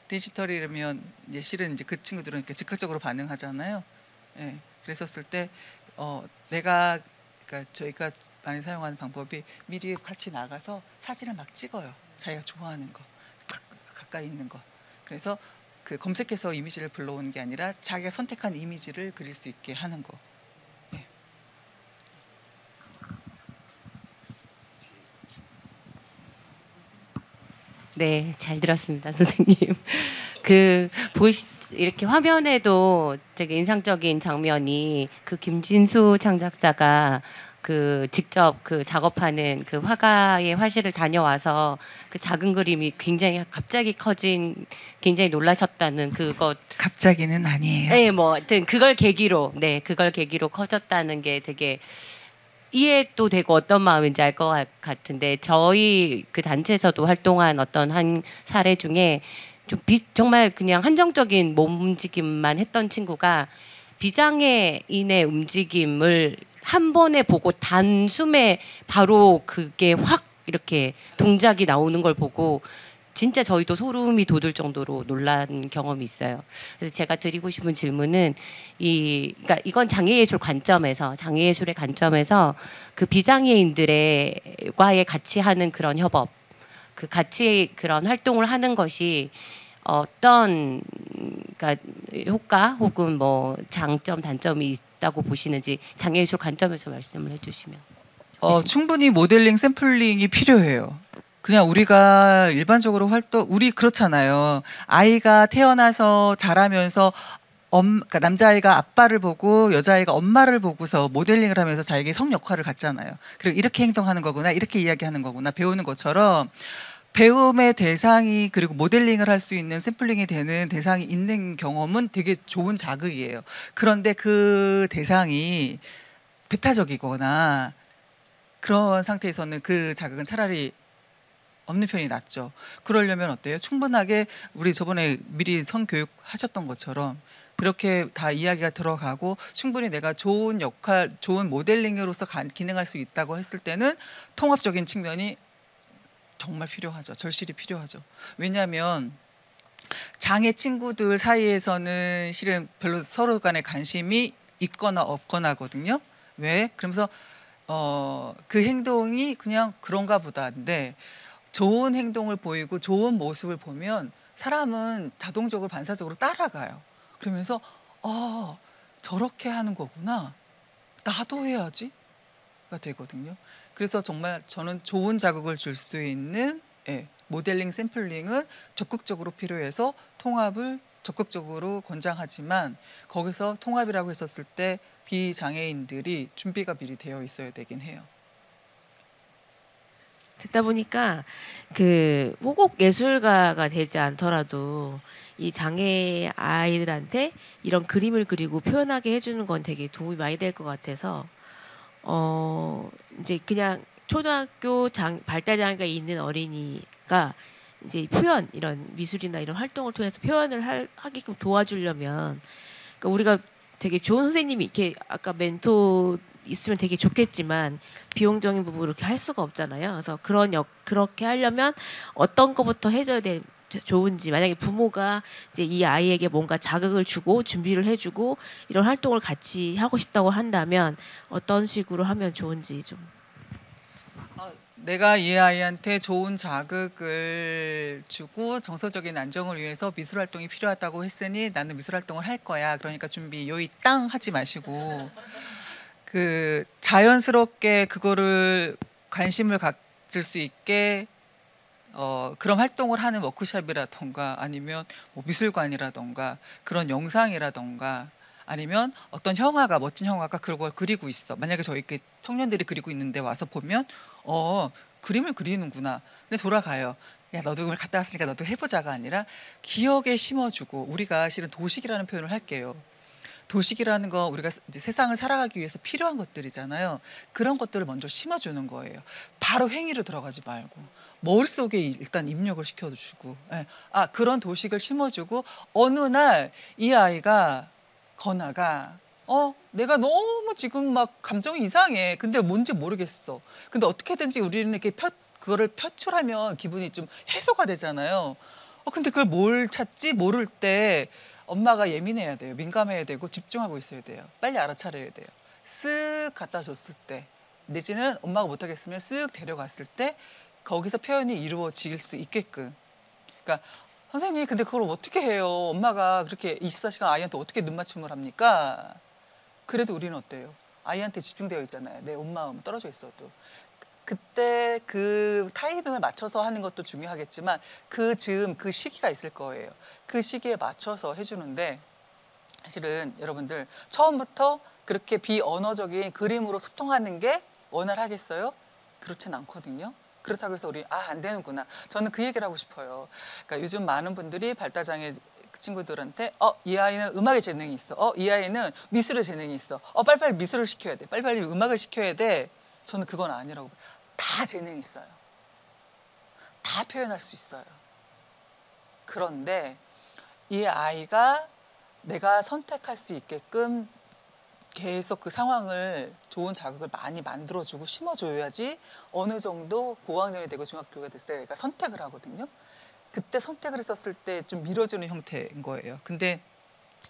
디지털이라면 이제 실은 이제 그 친구들은 이렇게 즉각적으로 반응하잖아요. 예. 그랬었을 때 그러니까 저희가 많이 사용하는 방법이 미리 같이 나가서 사진을 막 찍어요. 자기가 좋아하는 거, 가까이 있는 거. 그래서 그 검색해서 이미지를 불러오는 게 아니라 자기가 선택한 이미지를 그릴 수 있게 하는 거. 네, 잘 들었습니다, 선생님. 이렇게 화면에도 되게 인상적인 장면이 그 김진수 창작자가 직접 작업하는 그 화가의 화실을 다녀와서 그 작은 그림이 굉장히 갑자기 커진, 굉장히 놀라셨다는 그것. 갑자기는 아니에요. 네, 뭐 하여튼 그걸 계기로 커졌다는 게 되게 이해도 되고 어떤 마음인지 알 것 같은데, 저희 그 단체에서도 활동한 어떤 한 사례 중에 좀 정말 그냥 한정적인 몸 움직임만 했던 친구가 비장애인의 움직임을 한 번에 보고 단숨에 바로 그게 확 이렇게 동작이 나오는 걸 보고 진짜 저희도 소름이 돋을 정도로 놀란 경험이 있어요. 그래서 제가 드리고 싶은 질문은 그러니까 이건 장애예술의 관점에서 그 비장애인들과의 같이 하는 그런 협업, 그 같이 그런 활동을 하는 것이 어떤 그러니까 효과 혹은 뭐 장점, 단점이 있다고 보시는지 장애예술 관점에서 말씀을 해주시면. 충분히 모델링, 샘플링이 필요해요. 그냥 우리가 일반적으로 우리 그렇잖아요. 아이가 태어나서 자라면서 그러니까 남자아이가 아빠를 보고 여자아이가 엄마를 보고서 모델링을 하면서 자기의 성 역할을 갖잖아요. 그리고 이렇게 행동하는 거구나, 이렇게 이야기하는 거구나 배우는 것처럼 배움의 대상이, 그리고 모델링을 할 수 있는, 샘플링이 되는 대상이 있는 경험은 되게 좋은 자극이에요. 그런데 그 대상이 배타적이거나 그런 상태에서는 그 자극은 차라리 없는 편이 낫죠. 그러려면 어때요? 충분하게 우리 저번에 미리 성교육 하셨던 것처럼 그렇게 다 이야기가 들어가고 충분히 내가 좋은 역할, 좋은 모델링으로서 기능할 수 있다고 했을 때는 통합적인 측면이 정말 필요하죠. 절실히 필요하죠. 왜냐하면 장애 친구들 사이에서는 실은 별로 서로 간에 관심이 있거나 없거나거든요. 왜? 그러면서 그 행동이 그냥 그런가 보다인데 좋은 행동을 보이고 좋은 모습을 보면 사람은 자동적으로 반사적으로 따라가요. 그러면서 저렇게 하는 거구나. 나도 해야지가 되거든요. 그래서 정말 저는 좋은 자극을 줄 수 있는 모델링 샘플링은 적극적으로 필요해서 통합을 적극적으로 권장하지만 거기서 통합이라고 했었을 때 비장애인들이 준비가 미리 되어 있어야 되긴 해요. 듣다 보니까 꼭 예술가가 되지 않더라도 이 장애 아이들한테 이런 그림을 그리고 표현하게 해주는 건 되게 도움이 많이 될 것 같아서 이제 그냥 초등학교 발달 장애가 있는 어린이가 이제 표현 이런 미술이나 이런 활동을 통해서 표현을 하게끔 도와주려면 그러니까 우리가 되게 좋은 선생님이 이렇게 아까 멘토 있으면 되게 좋겠지만 비용적인 부분 이렇게 할 수가 없잖아요. 그래서 그렇게 하려면 어떤 것부터 해줘야 좋은지 만약에 부모가 이제 이 아이에게 뭔가 자극을 주고 준비를 해주고 이런 활동을 같이 하고 싶다고 한다면 어떤 식으로 하면 좋은지 좀. 내가 이 아이한테 좋은 자극을 주고 정서적인 안정을 위해서 미술 활동이 필요하다고 했으니 나는 미술 활동을 할 거야. 그러니까 준비 요이 땅 하지 마시고 자연스럽게 그거를 관심을 가질 수 있게 그런 활동을 하는 워크숍이라던가 아니면 뭐 미술관이라던가 그런 영상이라던가 아니면 어떤 형아가 멋진 형아가 그런 걸 그리고 있어. 만약에 저희 청년들이 그리고 있는데 와서 보면 그림을 그리는구나. 근데 돌아가요. 야 너도 그걸 갔다 왔으니까 너도 해보자가 아니라 기억에 심어주고 우리가 실은 도식이라는 표현을 할게요. 도식이라는 거 우리가 이제 세상을 살아가기 위해서 필요한 것들이잖아요. 그런 것들을 먼저 심어주는 거예요. 바로 행위로 들어가지 말고 머릿속에 일단 입력을 시켜주고 그런 도식을 심어주고 어느 날 이 아이가 건아가 내가 너무 지금 막 감정이 이상해. 근데 뭔지 모르겠어. 근데 어떻게든지 우리는 이렇게 그거를 표출하면 기분이 좀 해소가 되잖아요. 근데 그걸 뭘 찾지 모를 때 엄마가 예민해야 돼요. 민감해야 되고 집중하고 있어야 돼요. 빨리 알아차려야 돼요. 쓱 갖다 줬을 때 내지는 엄마가 못하겠으면 쓱 데려갔을 때 거기서 표현이 이루어질 수 있게끔. 그러니까 선생님 근데 그걸 어떻게 해요? 엄마가 그렇게 24시간 아이한테 어떻게 눈맞춤을 합니까? 그래도 우리는 어때요? 아이한테 집중되어 있잖아요. 내 온 마음 떨어져 있어도. 그때 그 타이밍을 맞춰서 하는 것도 중요하겠지만 그 시기가 있을 거예요. 그 시기에 맞춰서 해주는데 사실은 여러분들 처음부터 그렇게 비언어적인 그림으로 소통하는 게 원활하겠어요? 그렇진 않거든요. 그렇다고 해서 우리 안 되는구나. 저는 그 얘기를 하고 싶어요. 그러니까 요즘 많은 분들이 발달장애 친구들한테 이 아이는 음악에 재능이 있어. 이 아이는 미술에 재능이 있어. 빨리빨리 미술을 시켜야 돼. 빨리빨리 음악을 시켜야 돼. 저는 그건 아니라고. 다 재능이 있어요. 다 표현할 수 있어요. 그런데 이 아이가 내가 선택할 수 있게끔 계속 그 상황을 좋은 자극을 많이 만들어주고 심어줘야지 어느 정도 고학년이 되고 중학교가 됐을 때 내가 선택을 하거든요. 그때 선택을 했었을 때 좀 밀어주는 형태인 거예요. 근데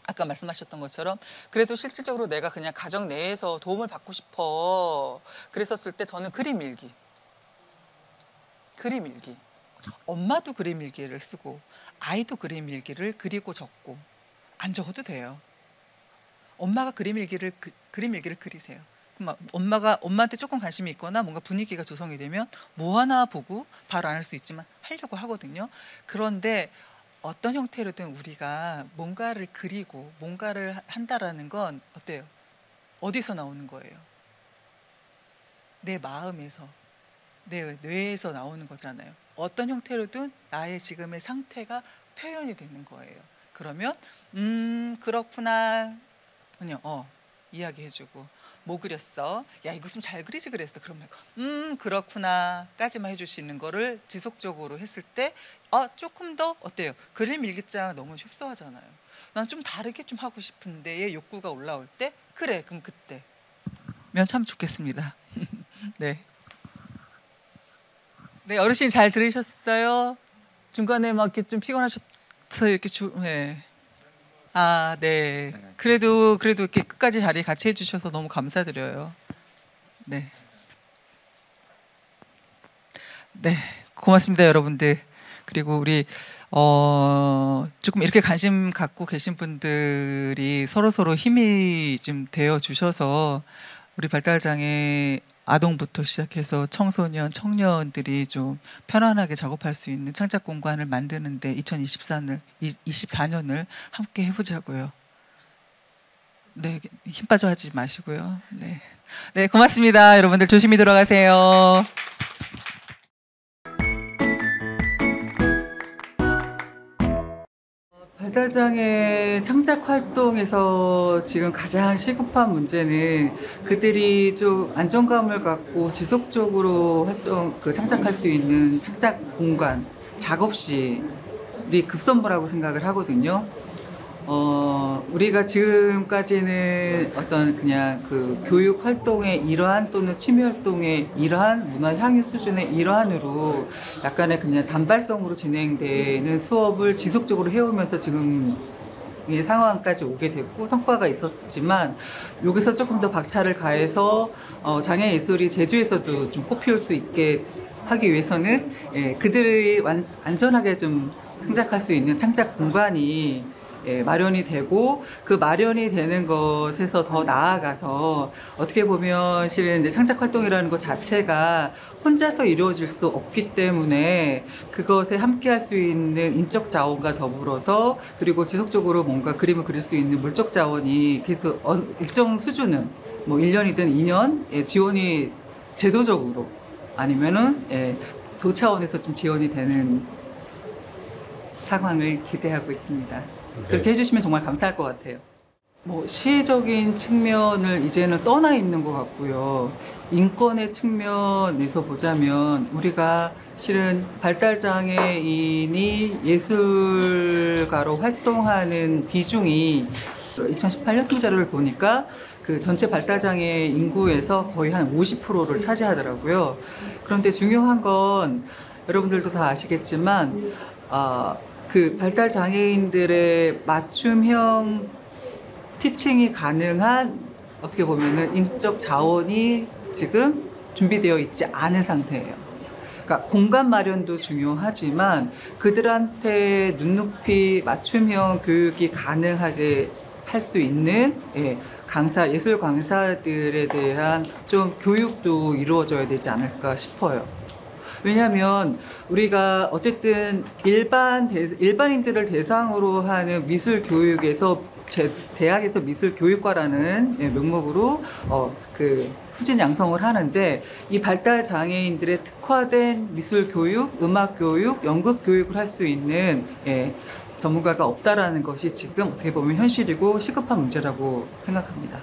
아까 말씀하셨던 것처럼 그래도 실질적으로 내가 그냥 가정 내에서 도움을 받고 싶어 그랬었을 때 저는 그림 일기. 엄마도 그림 일기를 쓰고 아이도 그림 일기를 그리고 적고 안 적어도 돼요. 엄마가 그림 일기를 그리세요. 그럼 엄마한테 조금 관심이 있거나 뭔가 분위기가 조성이 되면 뭐 하나 보고 바로 안 할 수 있지만 하려고 하거든요. 그런데 어떤 형태로든 우리가 뭔가를 그리고 뭔가를 한다라는 건 어때요? 어디서 나오는 거예요? 내 마음에서, 내 뇌에서 나오는 거잖아요. 어떤 형태로든 나의 지금의 상태가 표현이 되는 거예요. 그러면 그렇구나. 그냥 이야기해주고 뭐 그렸어? 야 이거 좀 잘 그리지 그랬어. 그러면 그렇구나까지만 해줄 수 있는 거를 지속적으로 했을 때 조금 더 어때요? 그림 일기장 너무 협소하잖아요. 난 좀 다르게 좀 하고 싶은데의 욕구가 올라올 때 그래 그럼 그때 면 참 좋겠습니다. 네. 네 어르신 잘 들으셨어요? 중간에 막 이렇게 좀 피곤하셔서 이렇게 네. 네. 그래도 이렇게 끝까지 자리 같이 해주셔서 너무 감사드려요. 네. 네, 고맙습니다, 여러분들. 그리고 우리 조금 이렇게 관심 갖고 계신 분들이 서로 힘이 좀 되어 주셔서 우리 발달장애 아동부터 시작해서 청소년, 청년들이 좀 편안하게 작업할 수 있는 창작 공간을 만드는데 2024년을 함께 해보자고요. 네, 힘 빠져 하지 마시고요. 네, 네, 고맙습니다. 여러분들 조심히 들어가세요. 발달장애 창작 활동에서 지금 가장 시급한 문제는 그들이 좀 안정감을 갖고 지속적으로 창작할 수 있는 창작 공간, 작업실이 급선무라고 생각을 하거든요. 우리가 지금까지는 어떤 그냥 그 교육 활동의 일환 또는 취미 활동의 일환, 문화 향유 수준의 일환으로 약간의 그냥 단발성으로 진행되는 수업을 지속적으로 해오면서 지금 이 상황까지 오게 됐고 성과가 있었지만 여기서 조금 더 박차를 가해서 장애 예술이 제주에서도 좀 꽃피울 수 있게 하기 위해서는 그들이 안전하게 좀 창작할 수 있는 창작 공간이 마련이 되고 그 마련이 되는 것에서 더 나아가서 어떻게 보면 실은 이제 창작 활동이라는 것 자체가 혼자서 이루어질 수 없기 때문에 그것에 함께 할 수 있는 인적 자원과 더불어서 그리고 지속적으로 뭔가 그림을 그릴 수 있는 물적 자원이 계속 일정 수준은 뭐 1년이든 2년 지원이 제도적으로 아니면은 도 차원에서 좀 지원이 되는 상황을 기대하고 있습니다. 그렇게 해주시면 정말 감사할 것 같아요. 뭐 시혜적인 측면을 이제는 떠나 있는 것 같고요. 인권의 측면에서 보자면 우리가 실은 발달장애인이 예술가로 활동하는 비중이 2018년 통자료를 보니까 그 전체 발달장애 인구에서 거의 한 50%를 차지하더라고요. 그런데 중요한 건 여러분들도 다 아시겠지만 그 발달 장애인들의 맞춤형 티칭이 가능한 어떻게 보면은 인적 자원이 지금 준비되어 있지 않은 상태예요. 그러니까 공간 마련도 중요하지만 그들한테 눈높이 맞춤형 교육이 가능하게 할 수 있는 예술 강사들에 대한 좀 교육도 이루어져야 되지 않을까 싶어요. 왜냐하면 우리가 어쨌든 일반인들을 대상으로 하는 미술 교육에서 대학에서 미술 교육과라는 명목으로 그 후진 양성을 하는데 이 발달 장애인들의 특화된 미술 교육, 음악 교육, 연극 교육을 할 수 있는 전문가가 없다라는 것이 지금 어떻게 보면 현실이고 시급한 문제라고 생각합니다.